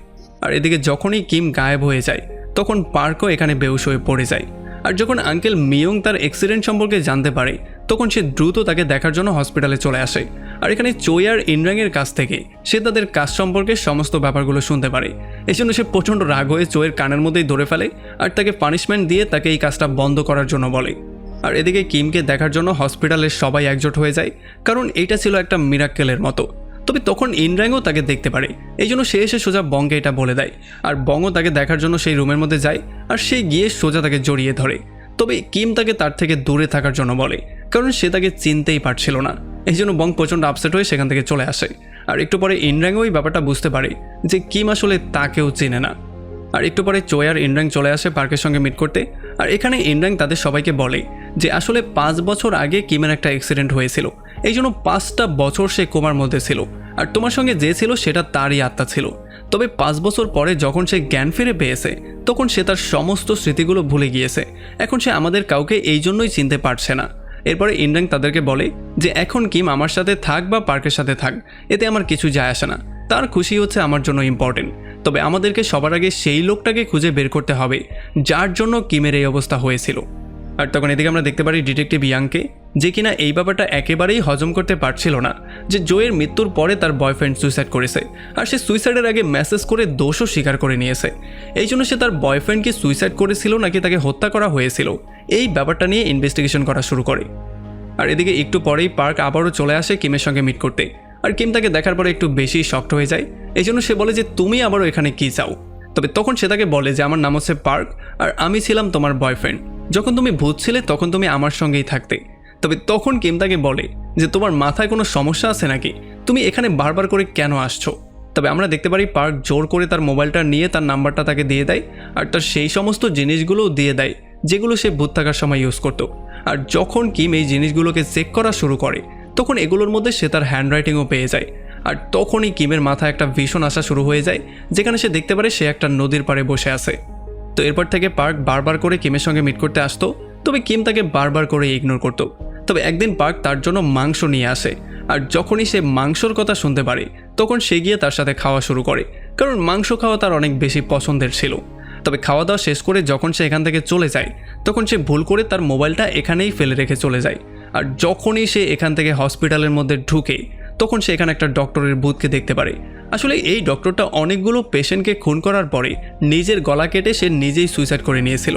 আর এদিকে যখনই কিম গায়েব হয়ে যায়, তখন পার্কও এখানে বেহুশ হয়ে পড়ে যায়। আর যখন আঙ্কেল মিয়ং তার অ্যাক্সিডেন্ট সম্পর্কে জানতে পারে, তখন সে দ্রুত তাকে দেখার জন্য হসপিটালে চলে আসে। আর এখানে চোয় আর ইনরাংয়ের কাছ থেকে সে তাদের কাজ সম্পর্কে সমস্ত ব্যাপারগুলো শুনতে পারে। এই জন্য সে প্রচণ্ড রাগ হয়ে চোয়ের কানের মধ্যেই ধরে ফেলে আর তাকে পানিশমেন্ট দিয়ে তাকে এই কাজটা বন্ধ করার জন্য বলে। আর এদিকে কিমকে দেখার জন্য হসপিটালের সবাই একজোট হয়ে যায়, কারণ এইটা ছিল একটা মিরাক্কেলের মতো। তবে তখন ইনরাংও তাকে দেখতে পারে, এই জন্য সে এসে সোজা বংকে এটা বলে দেয়। আর বংও তাকে দেখার জন্য সেই রুমের মধ্যে যায়, আর সে গিয়ে সোজা তাকে জড়িয়ে ধরে। তবে কিম তাকে তার থেকে দূরে থাকার জন্য বলে, কারণ সে তাকে চিনতেই পারছিল না। এই জন্য বং প্রচণ্ড আপসেট হয়ে সেখান থেকে চলে আসে। আর একটু পরে ইনরাংও এই ব্যাপারটা বুঝতে পারে যে কিম আসলে তাকেও চেনে না। আর একটু পরে চোয় আর ইনরাং চলে আসে পার্কের সঙ্গে মিট করতে। আর এখানে ইনরাং তাদের সবাইকে বলে যে আসলে 5 বছর আগে কিমের একটা অ্যাক্সিডেন্ট হয়েছিল, এই জন্য 5টা বছর সে কোমার মধ্যে ছিল, আর তোমার সঙ্গে যে ছিল সেটা তারই আত্মা ছিল। তবে 5 বছর পরে যখন সে জ্ঞান ফিরে পেয়েছে, তখন সে তার সমস্ত স্মৃতিগুলো ভুলে গিয়েছে। এখন সে আমাদের কাউকে এই জন্যই চিনতে পারছে না। এরপরে ইনরাং তাদেরকে বলে যে এখন কিম আমার সাথে থাক বা পার্কের সাথে থাক, এতে আমার কিছু যায় আসে না, তার খুশি হচ্ছে আমার জন্য ইম্পর্টেন্ট। তবে আমাদেরকে সবার আগে সেই লোকটাকে খুঁজে বের করতে হবে যার জন্য কিমের এই অবস্থা হয়েছিল। আর তখন এদিকে আমরা দেখতে পারি ডিটেকটিভ ইয়াংকে, যে কিনা এই ব্যাপারটা একেবারেই হজম করতে পারছিল না যে জোয়ের মৃত্যুর পরে তার বয়ফ্রেন্ড সুইসাইড করেছে, আর সে সুইসাইডের আগে মেসেজ করে দোষও স্বীকার করে নিয়েছে। এই জন্য সে তার বয়ফ্রেন্ডকে সুইসাইড করেছিল নাকি তাকে হত্যা করা হয়েছিল, এই ব্যাপারটা নিয়ে ইনভেস্টিগেশন করা শুরু করে। আর এদিকে একটু পরেই পার্ক আবারও চলে আসে কিমের সঙ্গে মিট করতে। আর কিম তাকে দেখার পরে একটু বেশি শকড হয়ে যায়। এই জন্য সে বলে যে তুমি আবারও এখানে কী চাও। তবে তখন সে তাকে বলে যে আমার নাম হচ্ছে পার্ক, আর আমি ছিলাম তোমার বয়ফ্রেন্ড। যখন তুমি ভূত ছিলে তখন তুমি আমার সঙ্গেই থাকতে। তবে তখন কিম তাকে বলে যে তোমার মাথায় কোনো সমস্যা আছে নাকি, তুমি এখানে বারবার করে কেন আসছো। তবে আমরা দেখতে পারি পার্ক জোর করে তার মোবাইলটা নিয়ে তার নাম্বারটা তাকে দিয়ে দেয়, আর তার সেই সমস্ত জিনিসগুলোও দিয়ে দেয় যেগুলো সে ভূত থাকার সময় ইউজ করতো। আর যখন কিম এই জিনিসগুলোকে চেক করা শুরু করে, তখন এগুলোর মধ্যে সে তার হ্যান্ডরাইটিংও পেয়ে যায়। আর তখনই কিমের মাথায় একটা ভীষণ আশা শুরু হয়ে যায়, যেখানে সে দেখতে পারে সে একটা নদীর পাড়ে বসে আছে। তো এরপর থেকে পার্ক বারবার করে কিমের সঙ্গে মিট করতে আসতো, তবে কিম তাকে বারবার করে ইগনোর করতো। তবে একদিন পার্ক তার জন্য মাংস নিয়ে আসে, আর যখনই সে মাংসর কথা শুনতে পারে তখন সে গিয়ে তার সাথে খাওয়া শুরু করে, কারণ মাংস খাওয়া তার অনেক বেশি পছন্দের ছিল। তবে খাওয়া দাওয়া শেষ করে যখন সে এখান থেকে চলে যায় তখন সে ভুল করে তার মোবাইলটা এখানেই ফেলে রেখে চলে যায়। আর যখনই সে এখান থেকে হসপিটালের মধ্যে ঢুকে তখন সে এখানে একটা ডক্টরের বুথকে দেখতে পারে। আসলে এই ডক্টরটা অনেকগুলো পেশেন্টকে খুন করার পরে নিজের গলা কেটে সে নিজেই সুইসাইড করে নিয়েছিল।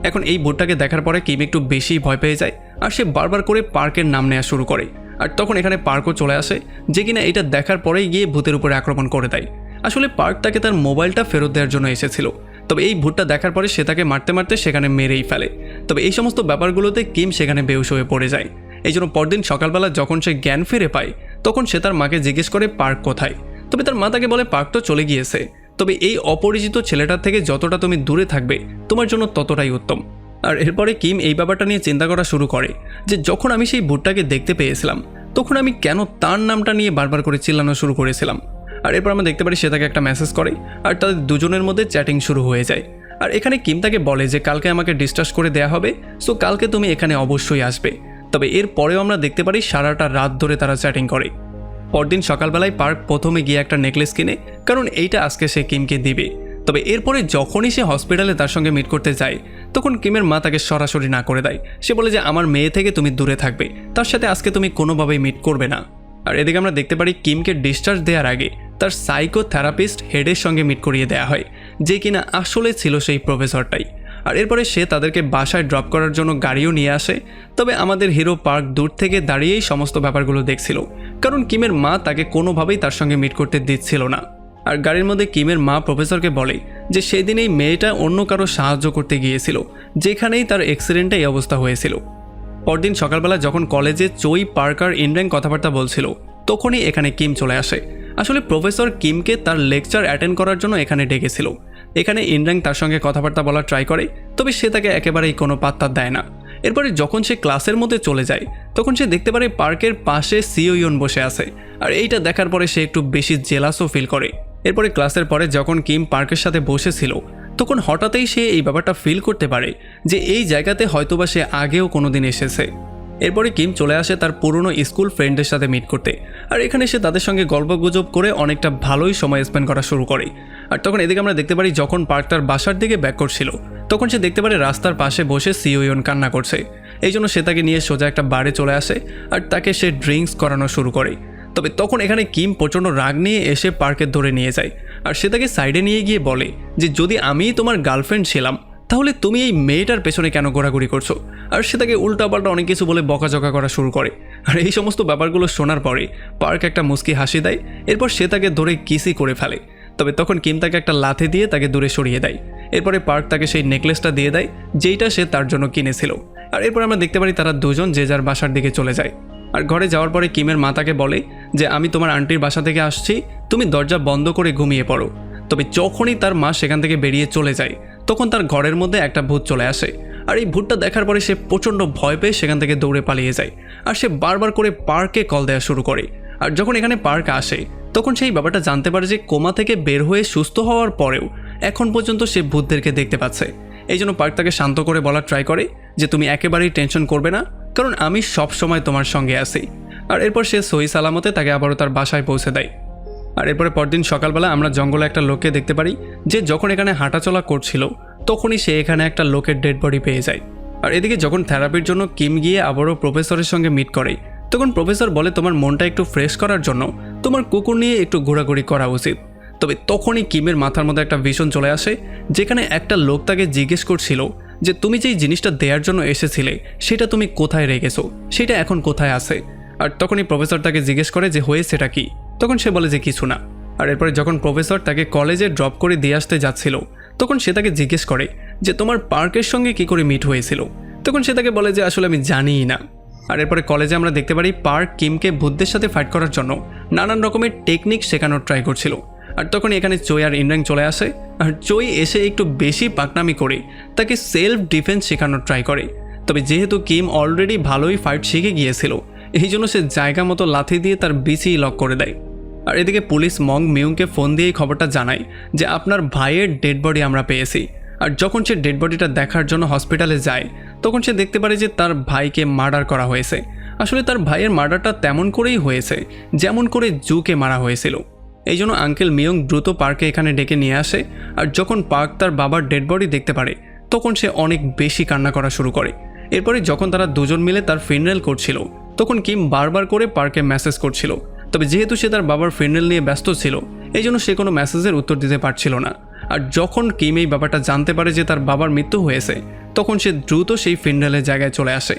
এখন এই ভূতটাকে দেখার পরে কিম একটু বেশি ভয় পেয়ে যায়, আর সে বারবার করে পার্কের নাম নেওয়া শুরু করে। আর তখন এখানে পার্কও চলে আসে, যে কিনা এটা দেখার পরেই গিয়ে ভূতের উপরে আক্রমণ করে দেয়। আসলে পার্ক তাকে তার মোবাইলটা ফেরত দেওয়ার জন্য এসেছিল, তবে এই ভূতটা দেখার পরে সে তাকে মারতে মারতে সেখানে মেরেই ফেলে। তবে এই সমস্ত ব্যাপারগুলোতে কিম সেখানে বেহুশ হয়ে পড়ে যায়। এই জন্য পরদিন সকালবেলা যখন সে জ্ঞান ফিরে পায় তখন সে তার মাকে জিজ্ঞেস করে পার্ক কোথায়। তবে তার মা তাকে বলে পার্ক তো চলে গিয়েছে, তবে এই অপরিচিত ছেলেটার থেকে যতটা তুমি দূরে থাকবে তোমার জন্য ততটাই উত্তম। আর এরপরে কিম এই ব্যাপারটা নিয়ে চিন্তা করা শুরু করে যে যখন আমি সেই ভূতটাকে দেখতে পেয়েছিলাম তখন আমি কেন তার নামটা নিয়ে বারবার করে চিল্লানো শুরু করেছিলাম। আর এরপর আমরা দেখতে পারি সে তাকে একটা মেসেজ করে, আর তাদের দুজনের মধ্যে চ্যাটিং শুরু হয়ে যায়। আর এখানে কিম তাকে বলে যে কালকে আমাকে ডিসচার্জ করে দেয়া হবে, সো কালকে তুমি এখানে অবশ্যই আসবে। তবে এর পরেও আমরা দেখতে পারি সারাটা রাত ধরে তারা চ্যাটিং করে। পরদিন সকালবেলায় পার্ক প্রথমে গিয়ে একটা নেকলেস কিনে, কারণ এইটা আজকে সে কিমকে দিবে। তবে এরপরে যখনই সে হসপিটালে তার সঙ্গে মিট করতে যায় তখন কিমের মা তাকে সরাসরি না করে দেয়। সে বলে যে আমার মেয়ে থেকে তুমি দূরে থাকবে, তার সাথে আজকে তুমি কোনোভাবেই মিট করবে না। আর এদিকে আমরা দেখতে পারি কিমকে ডিসচার্জ দেওয়ার আগে তার সাইকোথেরাপিস্ট হেডের সঙ্গে মিট করিয়ে দেওয়া হয়, যে কিনা আসলে ছিল সেই প্রফেসরটাই। আর এরপরে সে তাদেরকে বাসায় ড্রপ করার জন্য গাড়িও নিয়ে আসে। তবে আমাদের হিরো পার্ক দূর থেকে দাঁড়িয়েই সমস্ত ব্যাপারগুলো দেখছিল, কারণ কিমের মা তাকে কোনোভাবেই তার সঙ্গে মিট করতে দিচ্ছিল না। আর গাড়ির মধ্যে কিমের মা প্রফেসরকে বলে যে সেদিন এই মেয়েটা অন্য কারো সাহায্য করতে গিয়েছিল, যেখানেই তার অ্যাক্সিডেন্টে এই অবস্থা হয়েছিল। পরদিন সকালবেলা যখন কলেজে চই পার্ক আর ইনড্যাং কথাবার্তা বলছিল তখনই এখানে কিম চলে আসে। আসলে প্রফেসর কিমকে তার লেকচার অ্যাটেন্ড করার জন্য এখানে ডেকেছিল। এখানে ইনড্যাং তার সঙ্গে কথাবার্তা বলার ট্রাই করে, তবে সে তাকে একেবারেই কোনো পাত্তা দেয় না। এরপরে যখন সে ক্লাসের মধ্যে চলে যায় তখন সে দেখতে পারে পার্কের পাশে সিওইয়ন বসে আছে, আর এইটা দেখার পরে সে একটু বেশি জেলাসও ফিল করে। এরপরে ক্লাসের পরে যখন কিম পার্কের সাথে বসেছিল তখন হঠাৎই সে এই ব্যাপারটা ফিল করতে পারে যে এই জায়গাতে হয়তোবা সে আগেও কোনোদিন এসেছে। এরপরে কিম চলে আসে তার পুরনো স্কুল ফ্রেন্ডদের সাথে মিট করতে, আর এখানে সে তাদের সঙ্গে গল্পগুজব করে অনেকটা ভালোই সময় স্পেন্ড করা শুরু করে। আর তখন এদিকে আমরা দেখতে পারি যখন পার্ক তার বাসার দিকে ব্যাক করছিল তখন সে দেখতে পারে রাস্তার পাশে বসে সিওইয়ন কান্না করছে। এই জন্য সে তাকে নিয়ে সোজা একটা বারে চলে আসে আর তাকে সে ড্রিঙ্কস করানো শুরু করে। তবে তখন এখানে কিম প্রচণ্ড রাগ নিয়ে এসে পার্কে ধরে নিয়ে যায়, আর সে তাকে সাইডে নিয়ে গিয়ে বলে যে যদি আমিই তোমার গার্লফ্রেন্ড ছিলাম তাহলে তুমি এই মেয়েটার পেছনে কেন ঘোরাঘুরি করছো। আর সে তাকে উল্টাপাল্টা অনেক কিছু বলে বকাঝকা করা শুরু করে। আর এই সমস্ত ব্যাপারগুলো শোনার পরে পার্ক একটা মুস্কি হাসি দেয়, এরপর সে তাকে ধরে কিসই করে ফেলে। তবে তখন কিম তাকে একটা লাথি দিয়ে তাকে দূরে সরিয়ে দেয়। এরপরে পার্ক তাকে সেই নেকলেসটা দিয়ে দেয় যেইটা সে তার জন্য কিনেছিল। আর এরপর আমরা দেখতে পারি তারা দুজন যে যার বাসার দিকে চলে যায়। আর ঘরে যাওয়ার পরে কিমের মা তাকে বলে যে আমি তোমার আন্টির বাসা থেকে আসছি, তুমি দরজা বন্ধ করে ঘুমিয়ে পড়ো। তবে যখনই তার মা সেখান থেকে বেরিয়ে চলে যায় তখন তার ঘরের মধ্যে একটা ভূত চলে আসে। আর এই ভূতটা দেখার পরে সে প্রচণ্ড ভয় পেয়ে সেখান থেকে দৌড়ে পালিয়ে যায়, আর সে বারবার করে পার্কে কল দেওয়া শুরু করে। আর যখন এখানে পার্ক আসে তখন সেই ব্যাপারটা জানতে পারে যে কোমা থেকে বের হয়ে সুস্থ হওয়ার পরেও এখন পর্যন্ত সে ভূতদেরকে দেখতে পাচ্ছে। এই জন্য পার্ক তাকে শান্ত করে বলার ট্রাই করে যে তুমি একেবারেই টেনশন করবে না, কারণ আমি সব সময় তোমার সঙ্গে আছি। আর এরপর সে সহি সালামতে তাকে আবারও তার বাসায় পৌঁছে দেয়। আর এরপরে পরদিন সকালবেলা আমরা জঙ্গলে একটা লোককে দেখতে পারি যে যখন এখানে হাঁটাচলা করছিল তখনই সে এখানে একটা লোকের ডেড বডি পেয়ে যায়। আর এদিকে যখন থেরাপির জন্য কিম গিয়ে আবারও প্রফেসরের সঙ্গে মিট করে তখন প্রফেসর বলে তোমার মনটা একটু ফ্রেশ করার জন্য তোমার কুকুর নিয়ে একটু ঘোরাঘুরি করা উচিত। তবে তখনই কিমের মাথার মধ্যে একটা ভিশন চলে আসে, যেখানে একটা লোক তাকে জিজ্ঞেস করছিল যে তুমি যেই জিনিসটা দেওয়ার জন্য এসেছিলে সেটা তুমি কোথায় রেখেছো, সেটা এখন কোথায় আছে। আর তখনই প্রফেসর তাকে জিজ্ঞেস করে যে হয়েছেটা কি, তখন সে বলে যে কিছু না। আর এরপরে যখন প্রফেসর তাকে কলেজে ড্রপ করে দিয়ে আসতে যাচ্ছিল তখন সে তাকে জিজ্ঞেস করে যে তোমার পার্কের সঙ্গে কি করে মিট হয়েছিল, তখন সে তাকে বলে যে আসলে আমি জানিই না। আর এরপরে কলেজে আমরা দেখতে পারি পার্ক কিমকে ভূতদের সাথে ফাইট করার জন্য নানান রকমের টেকনিক শেখানোর ট্রাই করছিল। আর তখন এখানে চই আর ইনরাং চলে আসে, আর চই এসে একটু বেশি পাকনামি করে তাকে সেলফ ডিফেন্স শেখানোর ট্রাই করে। তবে যেহেতু কিম অলরেডি ভালোই ফাইট শিখে গিয়েছিল এই জন্য সে জায়গা মতো লাথি দিয়ে তার বিচি লক করে দেয়। আর এদিকে পুলিশ মং মিউংকে ফোন দিয়ে এই খবরটা জানায় যে আপনার ভাইয়ের ডেড বডি আমরা পেয়েছি। আর যখন সে ডেড বডিটা দেখার জন্য হসপিটালে যায় তখন সে দেখতে পারে যে তার ভাইকে মার্ডার করা হয়েছে। আসলে তার ভাইয়ের মার্ডারটা তেমন করেই হয়েছে যেমন করে জুকে মারা হয়েছিল। এই জন্য আঙ্কেল মিয়ং দ্রুত পার্কে এখানে ডেকে নিয়ে আসে। আর যখন পার্ক তার বাবার ডেড বডি দেখতে পারে তখন সে অনেক বেশি কান্না করা শুরু করে। এরপরে যখন তারা দুজন মিলে তার ফিনারেল করছিল তখন কিম বারবার করে পার্কে মেসেজ করছিল, তবে যেহেতু সে তার বাবার ফিনারেল নিয়ে ব্যস্ত ছিল এই জন্য সে কোনো মেসেজের উত্তর দিতে পারছিল না। আর যখন কিম এই ব্যাপারটা জানতে পারে যে তার বাবার মৃত্যু হয়েছে তখন সে দ্রুত সেই ফিনারেলের জায়গায় চলে আসে।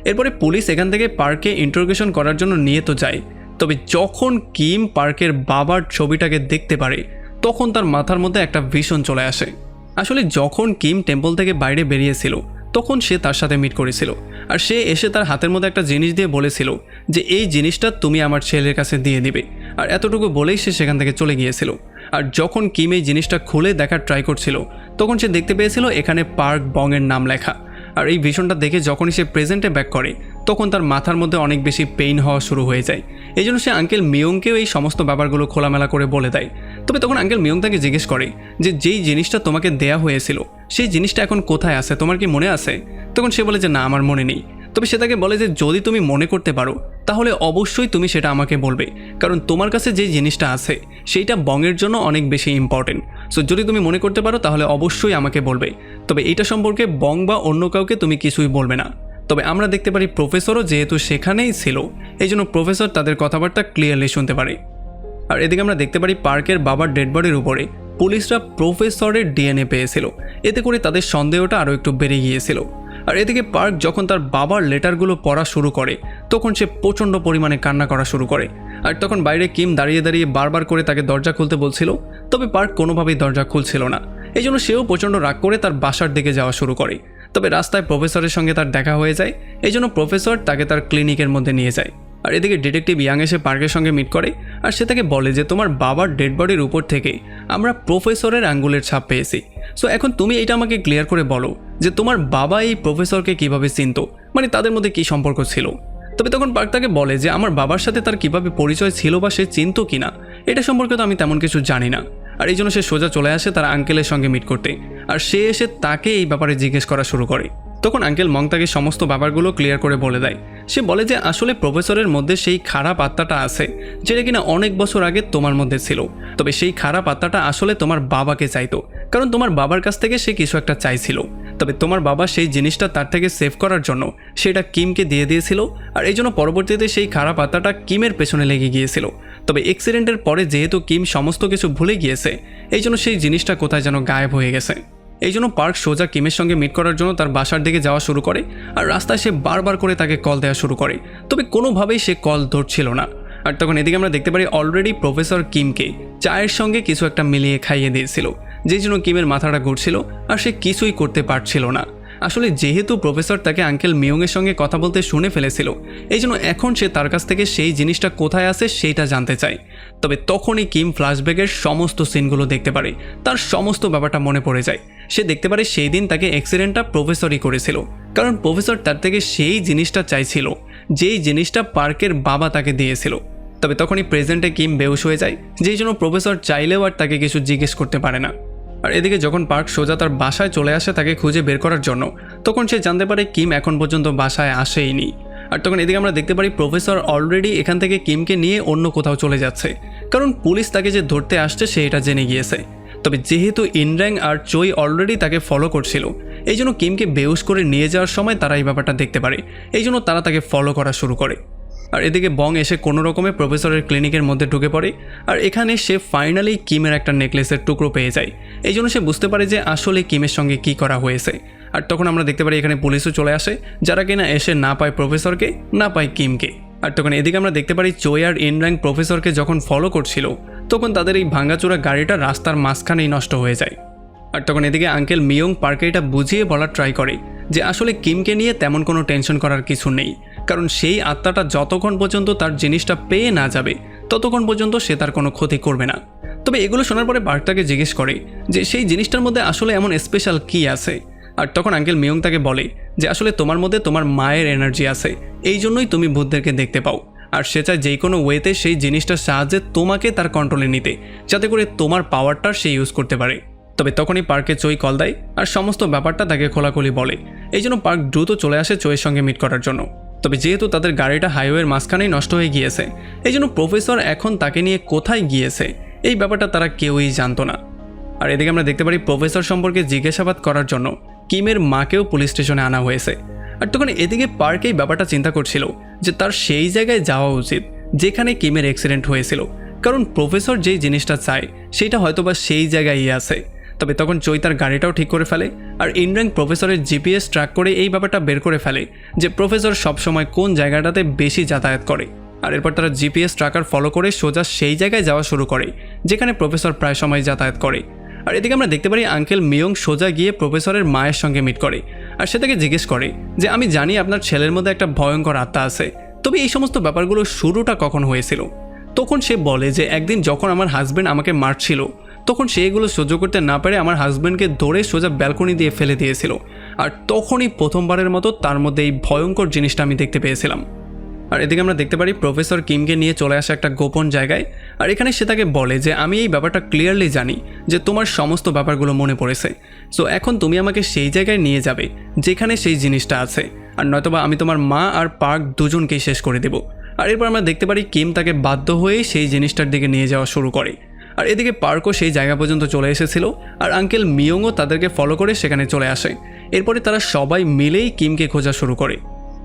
এরপরে পুলিশ এখান থেকে পার্কে ইন্টারোগেশন করার জন্য নিয়ে তো যায়, তবে যখন কিম পার্কের বাবার ছবিটাকে দেখতে পারে তখন তার মাথার মধ্যে একটা ভিশন চলে আসে। আসলে যখন কিম টেম্পল থেকে বাইরে বেরিয়েছিল তখন সে তার সাথে মিট করেছিল, আর সে এসে তার হাতের মধ্যে একটা জিনিস দিয়ে বলেছিল যে এই জিনিসটা তুমি আমার ছেলের কাছে দিয়ে দিবে। আর এতটুকু বলেই সে সেখান থেকে চলে গিয়েছিল। আর যখন কিম এই জিনিসটা খুলে দেখার ট্রাই করছিল তখন সে দেখতে পেয়েছিল এখানে পার্ক বংয়ের নাম লেখা। আর এই ভিশনটা দেখে যখনই সে প্রেজেন্টে ব্যাক করে তখন তার মাথার মধ্যে অনেক বেশি পেইন হওয়া শুরু হয়ে যায়। এই জন্য সে আঙ্কেল মিয়ংকেও এই সমস্ত ব্যাপারগুলো খোলামেলা করে বলে দেয়। তবে তখন আঙ্কেল মিয়ং তাকে জিজ্ঞেস করে যে যেই জিনিসটা তোমাকে দেয়া হয়েছিল সেই জিনিসটা এখন কোথায় আছে, তোমার কি মনে আছে? তখন সে বলে যে না, আমার মনে নেই। তবে সে তাকে বলে যে যদি তুমি মনে করতে পারো তাহলে অবশ্যই তুমি সেটা আমাকে বলবে, কারণ তোমার কাছে যে জিনিসটা আছে সেইটা বংয়ের জন্য অনেক বেশি ইম্পর্টেন্ট। সো যদি তুমি মনে করতে পারো তাহলে অবশ্যই আমাকে বলবে, তবে এইটা সম্পর্কে বং বা অন্য কাউকে তুমি কিছুই বলবে না। তবে আমরা দেখতে পারি প্রফেসরও যেহেতু সেখানেই ছিল এই জন্য প্রফেসর তাদের কথাবার্তা ক্লিয়ারলি শুনতে পারে। আর এদিকে আমরা দেখতে পারি পার্কের বাবার ডেড বডির উপরে পুলিশরা প্রফেসরের ডিএনএ পেয়েছিল, এতে করে তাদের সন্দেহটা আরও একটু বেড়ে গিয়েছিল। আর এদিকে পার্ক যখন তার বাবার লেটারগুলো পড়া শুরু করে তখন সে প্রচণ্ড পরিমাণে কান্না করা শুরু করে। আর তখন বাইরে কিম দাঁড়িয়ে দাঁড়িয়ে বারবার করে তাকে দরজা খুলতে বলছিল, তবে পার্ক কোনোভাবেই দরজা খুলছিল না। এই জন্য সেও প্রচণ্ড রাগ করে তার বাসার দিকে যাওয়া শুরু করে। তবে রাস্তায় প্রফেসরের সঙ্গে তার দেখা হয়ে যায়, এই জন্য প্রফেসর তাকে তার ক্লিনিকের মধ্যে নিয়ে যায়। আর এদিকে ডিটেকটিভ ইয়াং এসে পার্কের সঙ্গে মিট করে আর সে তাকে বলে যে তোমার বাবার ডেড বডির উপর থেকে আমরা প্রফেসরের আঙ্গুলের ছাপ পেয়েছি। সো এখন তুমি এটা আমাকে ক্লিয়ার করে বলো যে তোমার বাবা এই প্রফেসরকে কিভাবে চিনতো, মানে তাদের মধ্যে কি সম্পর্ক ছিল। তবে তখন পার্ক তাকে বলে যে আমার বাবার সাথে তার কিভাবে পরিচয় ছিল বা সে চিনতো কিনা এটা সম্পর্কে তো আমি তেমন কিছু জানি না। আর এই জন্য সে সোজা চলে আসে তার আঙ্কেলের সঙ্গে মিট করতে, আর সে এসে তাকে এই ব্যাপারে জিজ্ঞেস করা শুরু করে। তখন আঙ্কেল মং তাকে সমস্ত ব্যাপারগুলো ক্লিয়ার করে বলে দেয়। সে বলে যে আসলে প্রফেসরের মধ্যে সেই খারাপ আত্মাটা আছে যেটা কিনা অনেক বছর আগে তোমার মধ্যে ছিল, তবে সেই খারাপ আত্মাটা আসলে তোমার বাবাকে চাইতো, কারণ তোমার বাবার কাছ থেকে সে কিছু একটা চাইছিল। তবে তোমার বাবা সেই জিনিসটা তার থেকে সেভ করার জন্য সেটা কিমকে দিয়ে দিয়েছিল, আর এই জন্য পরবর্তীতে সেই খারাপ আত্মাটা কিমের পেছনে লেগে গিয়েছিল। তবে অ্যাক্সিডেন্টের পরে যেহেতু কিম সমস্ত কিছু ভুলে গিয়েছে এই জন্য সেই জিনিসটা কোথায় যেন গায়েব হয়ে গেছে। এই জন্য পার্ক সোজা কিমের সঙ্গে মিট করার জন্য তার বাসার দিকে যাওয়া শুরু করে। আর রাস্তায় সে বারবার করে তাকে কল দেওয়া শুরু করে, তবে কোনোভাবেই সে কল ধরছিল না। আর তখন এদিকে আমরা দেখতে পারি অলরেডি প্রফেসর কিমকে চায়ের সঙ্গে কিছু একটা মিলিয়ে খাইয়ে দিয়েছিল, যেই জন্য কিমের মাথাটা ঘুরছিল আর সে কিছুই করতে পারছিল না। আসলে যেহেতু প্রফেসর তাকে আঙ্কেল মিয়ংয়ের সঙ্গে কথা বলতে শুনে ফেলেছিল এই জন্য এখন সে তার কাছ থেকে সেই জিনিসটা কোথায় আছে সেইটা জানতে চায়। তবে তখনই কিম ফ্ল্যাশব্যাকের সমস্ত সিনগুলো দেখতে পারে, তার সমস্ত ব্যাপারটা মনে পড়ে যায়। সে দেখতে পারে সেই দিন তাকে অ্যাক্সিডেন্টটা প্রফেসরই করেছিল, কারণ প্রফেসর তার থেকে সেই জিনিসটা চাইছিল যেই জিনিসটা পার্কের বাবা তাকে দিয়েছিল। তবে তখনই প্রেজেন্টে কিম বেহুশ হয়ে যায়, যেই জন্য প্রফেসর চাইলেও আর তাকে কিছু জিজ্ঞেস করতে পারে না। আর এদিকে যখন পার্ক সোজা তার বাসায় চলে আসে তাকে খুঁজে বের করার জন্য তখন সে জানতে পারে কিম এখন পর্যন্ত বাসায় আসেইনি। আর তখন এদিকে আমরা দেখতে পারি প্রফেসর অলরেডি এখান থেকে কিমকে নিয়ে অন্য কোথাও চলে যাচ্ছে, কারণ পুলিশ তাকে যে ধরতে আসছে সে এটা জেনে গিয়েছে। তবে যেহেতু ইনর্যাং আর চই অলরেডি তাকে ফলো করছিল এই জন্য কিমকে বেহুশ করে নিয়ে যাওয়ার সময় তারা এই ব্যাপারটা দেখতে পারে, এই জন্য তারা তাকে ফলো করা শুরু করে। আর এদিকে বং এসে কোনো রকমে প্রফেসরের ক্লিনিকের মধ্যে ঢুকে পড়ে, আর এখানে সে ফাইনালি কিমের একটা নেকলেসের টুকরো পেয়ে যায়। এই জন্য সে বুঝতে পারে যে আসলে কিমের সঙ্গে কি করা হয়েছে। আর তখন আমরা দেখতে পারি এখানে পুলিশও চলে আসে, যারা কিনা এসে না পায় প্রফেসরকে না পায় কিমকে। আর তখন এদিকে আমরা দেখতে পারি চই আর ইনর্যাং প্রফেসরকে যখন ফলো করছিল তখন তাদের এই ভাঙাচোরা গাড়িটা রাস্তার মাঝখানেই নষ্ট হয়ে যায়। আর তখন এদিকে আঙ্কেল মিয়ং পার্কে এটা বুঝিয়ে বলার ট্রাই করে যে আসলে কিমকে নিয়ে তেমন কোনো টেনশন করার কিছু নেই, কারণ সেই আত্মাটা যতক্ষণ পর্যন্ত তার জিনিসটা পেয়ে না যাবে ততক্ষণ পর্যন্ত সে তার কোনো ক্ষতি করবে না। তবে এগুলো শোনার পরে পার্ক তাকে জিজ্ঞেস করে যে সেই জিনিসটার মধ্যে আসলে এমন স্পেশাল কি আছে। আর তখন আঙ্কেল মিয়ং তাকে বলে যে আসলে তোমার মধ্যে তোমার মায়ের এনার্জি আছে, এই জন্যই তুমি ভূতদেরকে দেখতে পাও, আর সে চায় যেই কোনো ওয়েতে সেই জিনিসটার সাহায্যে তোমাকে তার কন্ট্রোলে নিতে, যাতে করে তোমার পাওয়ারটা সে ইউজ করতে পারে। তবে তখনই পার্কে চই কল দেয় আর সমস্ত ব্যাপারটা তাকে খোলাখুলি বলে। এই জন্য পার্ক দ্রুত চলে আসে চোয়ের সঙ্গে মিট করার জন্য। তবে যেহেতু তাদের গাড়িটা হাইওয়ের মাঝখানেই নষ্ট হয়ে গিয়েছে, এই জন্য প্রফেসর এখন তাকে নিয়ে কোথায় গিয়েছে এই ব্যাপারটা তারা কেউই জানতো না। আর এদিকে আমরা দেখতে পারি প্রফেসর সম্পর্কে জিজ্ঞাসাবাদ করার জন্য কিমের মাকেও পুলিশ স্টেশনে আনা হয়েছে। আর তখন এদিকে পার্ক এই ব্যাপারটা চিন্তা করছিল যে তার সেই জায়গায় যাওয়া উচিত যেখানে কিমের অ্যাক্সিডেন্ট হয়েছিল, কারণ প্রফেসর যেই জিনিসটা চায় সেটা হয়তোবা সেই জায়গায়ই আছে। তবে তখন চৈ তার গাড়িটাও ঠিক করে ফেলে আর ইনর্যাঙ্ক প্রফেসরের জিপিএস ট্র্যাক করে এই ব্যাপারটা বের করে ফেলে যে প্রফেসর সবসময় কোন জায়গাটাতে বেশি যাতায়াত করে। আর এরপর তারা জিপিএস ট্র্যাকার ফলো করে সোজা সেই জায়গায় যাওয়া শুরু করে যেখানে প্রফেসর প্রায় সময় যাতায়াত করে। আর এদিকে আমরা দেখতে পারি আঙ্কেল মিয়ং সোজা গিয়ে প্রফেসরের মায়ের সঙ্গে মিট করে আর সে তাকে জিজ্ঞেস করে যে আমি জানি আপনার ছেলের মধ্যে একটা ভয়ঙ্কর আত্মা আছে, তবে এই সমস্ত ব্যাপারগুলো শুরুটা কখন হয়েছিল? তখন সে বলে যে একদিন যখন আমার হাজব্যান্ড আমাকে মারছিল তখন সে এগুলো সহ্য করতে না পারে আমার হাজব্যান্ডকে ধরে সোজা ব্যালকনি দিয়ে ফেলে দিয়েছিল, আর তখনই প্রথমবারের মতো তার মধ্যে এই ভয়ঙ্কর জিনিসটা আমি দেখতে পেয়েছিলাম। আর এদিকে আমরা দেখতে পারি প্রফেসর কিমকে নিয়ে চলে আসে একটা গোপন জায়গায়, আর এখানে সে তাকে বলে যে আমি এই ব্যাপারটা ক্লিয়ারলি জানি যে তোমার সমস্ত ব্যাপারগুলো মনে পড়েছে, সো এখন তুমি আমাকে সেই জায়গায় নিয়ে যাবে যেখানে সেই জিনিসটা আছে, আর নয়তোবা আমি তোমার মা আর পার্ক দুজনকেই শেষ করে দেব। আর এরপর আমরা দেখতে পারি কিম তাকে বাধ্য হয়েই সেই জিনিসটার দিকে নিয়ে যাওয়া শুরু করে। আর এদিকে পার্কও সেই জায়গা পর্যন্ত চলে এসেছিল আর আঙ্কেল মিয়ংও তাদেরকে ফলো করে সেখানে চলে আসে। এরপরে তারা সবাই মিলেই কিমকে খোঁজা শুরু করে।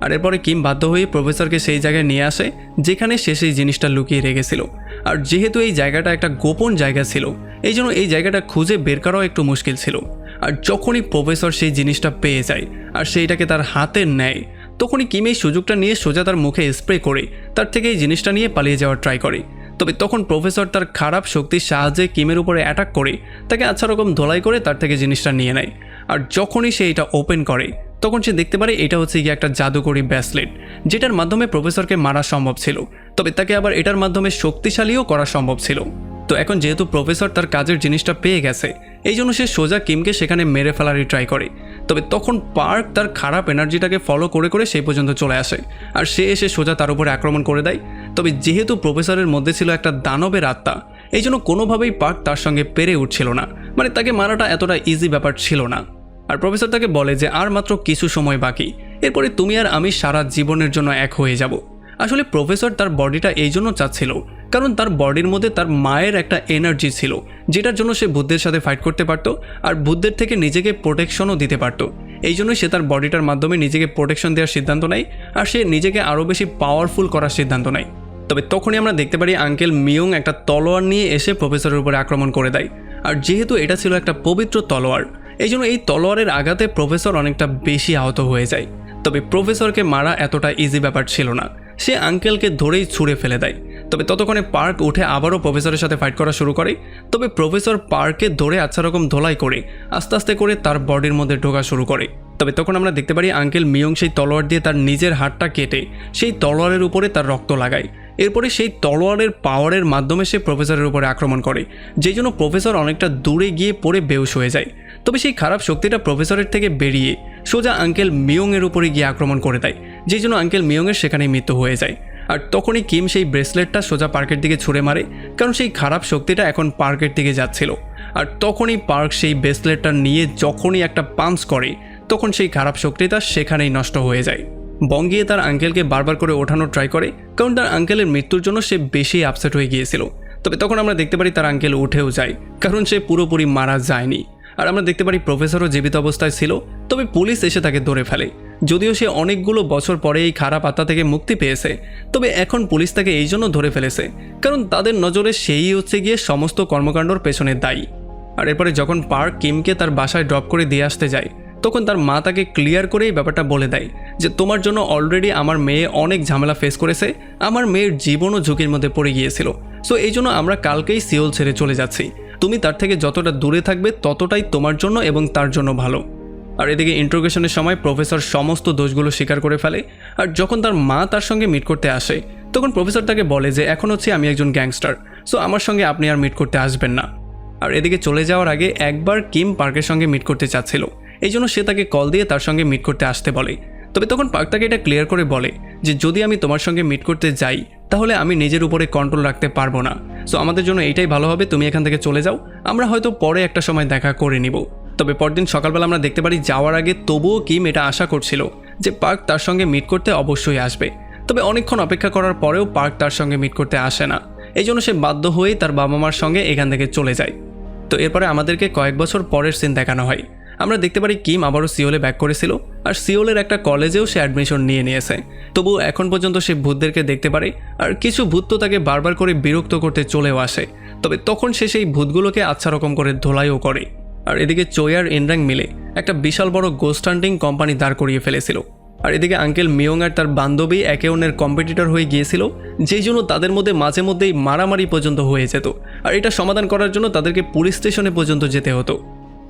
আর এরপরে কিম বাধ্য হয়ে প্রফেসরকে সেই জায়গায় নিয়ে আসে যেখানে সে সেই জিনিসটা লুকিয়ে রেখেছিল। আর যেহেতু এই জায়গাটা একটা গোপন জায়গা ছিল এই জন্য এই জায়গাটা খুঁজে বের করাও একটু মুশকিল ছিল। আর যখনই প্রফেসর সেই জিনিসটা পেয়ে যায় আর সেইটাকে তার হাতে নেয় তখনই কিম এই সুযোগটা নিয়ে সোজা তার মুখে স্প্রে করে তার থেকে এই জিনিসটা নিয়ে পালিয়ে যাওয়ার ট্রাই করে। তবে তখন প্রফেসর তার খারাপ শক্তির সাহায্যে কিমের উপরে অ্যাটাক করে তাকে আচ্ছা রকম ধোলাই করে তার থেকে জিনিসটা নিয়ে নেয়। আর যখনই সে এটা ওপেন করে তখন সে দেখতে পারে এটা হচ্ছে গিয়ে একটা জাদুকরি ব্রেসলেট, যেটার মাধ্যমে প্রফেসরকে মারা সম্ভব ছিল, তবে তাকে আবার এটার মাধ্যমে শক্তিশালীও করা সম্ভব ছিল। তো এখন যেহেতু প্রফেসর তার কাজের জিনিসটা পেয়ে গেছে এই জন্য সে সোজা কিমকে সেখানে মেরে ফেলারই ট্রাই করে। তবে তখন পার্ক তার খারাপ এনার্জিটাকে ফলো করে করে সেই পর্যন্ত চলে আসে আর সে এসে সোজা তার উপরে আক্রমণ করে দেয়। তবে যেহেতু প্রফেসরের মধ্যে ছিল একটা দানবের আত্মা এই জন্য কোনোভাবেই পার্ক তার সঙ্গে পেরে উঠছিল না, মানে তাকে মারাটা এতটা ইজি ব্যাপার ছিল না। আর প্রফেসর তাকে বলে যে আর মাত্র কিছু সময় বাকি, এরপরে তুমি আর আমি সারা জীবনের জন্য এক হয়ে যাব। আসলে প্রফেসর তার বডিটা এই জন্য চাচ্ছিল কারণ তার বডির মধ্যে তার মায়ের একটা এনার্জি ছিল যেটার জন্য সে বুদ্ধের সাথে ফাইট করতে পারত আর বুদ্ধের থেকে নিজেকে প্রোটেকশনও দিতে পারত। এই জন্যই সে তার বডিটার মাধ্যমে নিজেকে প্রোটেকশন দেওয়ার সিদ্ধান্ত নেয় আর সে নিজেকে আরও বেশি পাওয়ারফুল করার সিদ্ধান্ত নেয়। তবে তখনই আমরা দেখতে পারি আঙ্কেল মিয়ং একটা তলোয়ার নিয়ে এসে প্রফেসরের উপরে আক্রমণ করে দেয়। আর যেহেতু এটা ছিল একটা পবিত্র তলোয়ার এই জন্য এই তলোয়ারের আঘাতে প্রফেসর অনেকটা বেশি আহত হয়ে যায়। তবে প্রফেসরকে মারা এতটা ইজি ব্যাপার ছিল না, সে আঙ্কেলকে ধরেই ছুঁড়ে ফেলে দেয়। তবে ততক্ষণে পার্ক উঠে আবারও প্রফেসরের সাথে ফাইট করা শুরু করে। তবে প্রফেসর পার্ককে ধরে আচ্ছা রকম ধোলাই করে আস্তে আস্তে করে তার বডির মধ্যে ঢোকা শুরু করে। তবে তখন আমরা দেখতে পারি আঙ্কেল মিয়ং সেই তলোয়ার দিয়ে তার নিজের হাতটা কেটে সেই তলোয়ারের উপরে তার রক্ত লাগায়। এরপরে সেই তলোয়ারের পাওয়ারের মাধ্যমে সে প্রফেসরের উপরে আক্রমণ করে, যেই জন্য প্রফেসর অনেকটা দূরে গিয়ে পড়ে বেহুশ হয়ে যায়। তবে সেই খারাপ শক্তিটা প্রফেসরের থেকে বেরিয়ে সোজা আঙ্কেল মিয়ংয়ের উপরে গিয়ে আক্রমণ করে দেয়, যেই জন্য আঙ্কেল মিয়ংয়ের সেখানেই মৃত্যু হয়ে যায়। আর তখনই কিম সেই ব্রেসলেটটা সোজা পার্কের দিকে ছুঁড়ে মারে কারণ সেই খারাপ শক্তিটা এখন পার্কের দিকে যাচ্ছিল। আর তখনই পার্ক সেই ব্রেসলেটটা নিয়ে যখনই একটা পাঞ্চ করে তখন সেই খারাপ শক্তিটা সেখানেই নষ্ট হয়ে যায়। বঙ্গিয়ে তার আঙ্কেলকে বারবার করে ওঠানোর ট্রাই করে কারণ তার আঙ্কেলের মৃত্যুর জন্য সে বেশি আপসেট হয়ে গিয়েছিল। তবে তখন আমরা দেখতে পারি তার আঙ্কেল উঠেও যায় কারণ সে পুরোপুরি মারা যায়নি। আর আমরা দেখতে পারি প্রফেসরও জীবিত অবস্থায় ছিল, তবে পুলিশ এসে তাকে ধরে ফেলে। যদিও সে অনেকগুলো বছর পরে এই খারাপ আত্মা থেকে মুক্তি পেয়েছে, তবে এখন পুলিশ তাকে এই জন্য ধরে ফেলেছে কারণ তাদের নজরে সেই হচ্ছে গিয়ে সমস্ত কর্মকাণ্ডর পেছনে দায়ী। আর এরপরে যখন পার্ক কিমকে তার বাসায় ড্রপ করে দিয়ে আসতে যায় তখন তার মা তাকে ক্লিয়ার করে এই ব্যাপারটা বলে দেয় যে তোমার জন্য অলরেডি আমার মেয়ে অনেক ঝামেলা ফেস করেছে, আমার মেয়ের জীবনও ঝুঁকির মধ্যে পড়ে গিয়েছিল, সো এই জন্য আমরা কালকেই সিওল ছেড়ে চলে যাচ্ছি। তুমি তার থেকে যতটা দূরে থাকবে ততটাই তোমার জন্য এবং তার জন্য ভালো। আর এদিকে ইন্ট্রোগেশনের সময় প্রফেসর সমস্ত দোষগুলো স্বীকার করে ফেলে। আর যখন তার মা তার সঙ্গে মিট করতে আসে তখন প্রফেসর তাকে বলে যে এখন হচ্ছে আমি একজন গ্যাংস্টার, সো আমার সঙ্গে আপনি আর মিট করতে আসবেন না। আর এদিকে চলে যাওয়ার আগে একবার কিম পার্কের সঙ্গে মিট করতে চাচ্ছিল, এই জন্য সে তাকে কল দিয়ে তার সঙ্গে মিট করতে আসতে বলে। তবে তখন পার্ক তাকে এটা ক্লিয়ার করে বলে যে যদি আমি তোমার সঙ্গে মিট করতে যাই তাহলে আমি নিজের উপরে কন্ট্রোল রাখতে পারবো না, সো আমাদের জন্য এইটাই ভালো হবে তুমি এখান থেকে চলে যাও, আমরা হয়তো পরে একটা সময় দেখা করে নিব। তবে পরদিন সকালবেলা আমরা দেখতে পারি যাওয়ার আগে তবুও কিম এটা আশা করছিল যে পার্ক তার সঙ্গে মিট করতে অবশ্যই আসবে। তবে অনেকক্ষণ অপেক্ষা করার পরেও পার্ক তার সঙ্গে মিট করতে আসে না। এই জন্য সে বাধ্য হয়েই তার বাবা মার সঙ্গে এখান থেকে চলে যায়। তো এরপরে আমাদেরকে কয়েক বছর পরের সিন দেখানো হয়। আমরা দেখতে পারি কিম আবারও সিওলে ব্যাক করেছিল, আর সিওলের একটা কলেজেও সে অ্যাডমিশন নিয়ে নিয়েছে। তবু এখন পর্যন্ত সে ভূতদেরকে দেখতে পারে, আর কিছু ভূত তো তাকে বারবার করে বিরক্ত করতে চলেও আসে। তবে তখন সে সেই ভূতগুলোকে আচ্ছা রকম করে ধোলাইও করে। আর এদিকে চোয় আর ইনরাং মিলে একটা বিশাল বড় গোস্ট হান্টিং কোম্পানি দাঁড় করিয়ে ফেলেছিল। আর এদিকে আঙ্কেল মিয়ং আর তার বান্ধবী একে অন্যের কম্পিটিটর হয়ে গিয়েছিল, যেই জন্য তাদের মধ্যে মাঝে মধ্যেই মারামারি পর্যন্ত হয়ে যেত। আর এটা সমাধান করার জন্য তাদেরকে পুলিশ স্টেশনে পর্যন্ত যেতে হতো।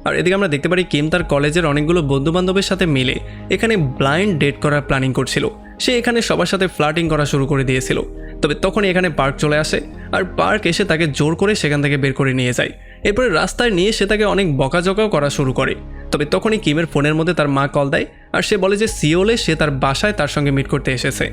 আর এদিকে আমরা দেখতে পারি কিম তার কলেজের অনেকগুলো বন্ধুবান্ধবের সাথে মিলে এখানে ব্লাইন্ড ডেট করার প্ল্যানিং করছিল। সে এখানে সবার সাথে ফ্লার্টিং করা শুরু করে দিয়েছিল। তবে তখনই এখানে পার্ক চলে আসে, আর পার্ক এসে তাকে জোর করে সেখান থেকে বের করে নিয়ে যায়। এরপরে রাস্তায় নিয়ে সে তাকে অনেক বকাঝকাও করা শুরু করে। তবে তখনই কিমের ফোনের মধ্যে তার মা কল দেয়, আর সে বলে যে সিওলে সে তার বাসায় তার সঙ্গে মিট করতে এসেছে।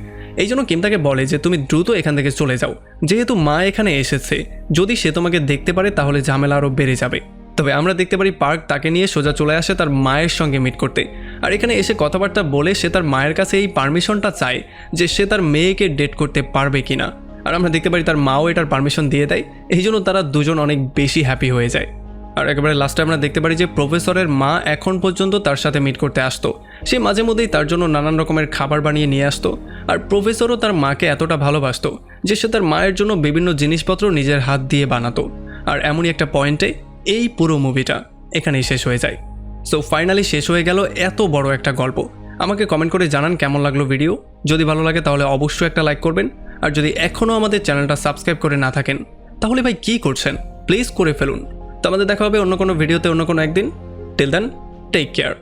এই জন্য কিম তাকে বলে যে তুমি দ্রুত এখান থেকে চলে যাও, যেহেতু মা এখানে এসেছে, যদি সে তোমাকে দেখতে পারে তাহলে ঝামেলা আরও বেড়ে যাবে। তবে আমরা দেখতে পারি পার্ক তাকে নিয়ে সোজা চলে আসে তার মায়ের সঙ্গে মিট করতে। আর এখানে এসে কথাবার্তা বলে সে তার মায়ের কাছে এই পারমিশনটা চায় যে সে তার মেয়েকে ডেট করতে পারবে কিনা। আর আমরা দেখতে পারি তার মাও এটার পারমিশন দিয়ে দেয়। এই জন্য তারা দুজন অনেক বেশি হ্যাপি হয়ে যায়। আর একেবারে লাস্টে আমরা দেখতে পারি যে প্রফেসরের মা এখন পর্যন্ত তার সাথে মিট করতে আসতো। সে মাঝে মধ্যেই তার জন্য নানান রকমের খাবার বানিয়ে নিয়ে আসতো। আর প্রফেসরও তার মাকে এতটা ভালোবাসতো যে সে তার মায়ের জন্য বিভিন্ন জিনিসপত্র নিজের হাত দিয়ে বানাতো। আর এমনই একটা পয়েন্টে এই পুরো মুভিটা এখানেই শেষ হয়ে যায়। সো ফাইনালি শেষ হয়ে গেল এত বড় একটা গল্প। আমাকে কমেন্ট করে জানান কেমন লাগলো ভিডিও। যদি ভালো লাগে তাহলে অবশ্যই একটা লাইক করবেন। আর যদি এখনও আমাদের চ্যানেলটা সাবস্ক্রাইব করে না থাকেন তাহলে ভাই কী করছেন, প্লিজ করে ফেলুন। তো আমাদের দেখা হবে অন্য কোনো ভিডিওতে অন্য কোনো একদিন। Till then, take care.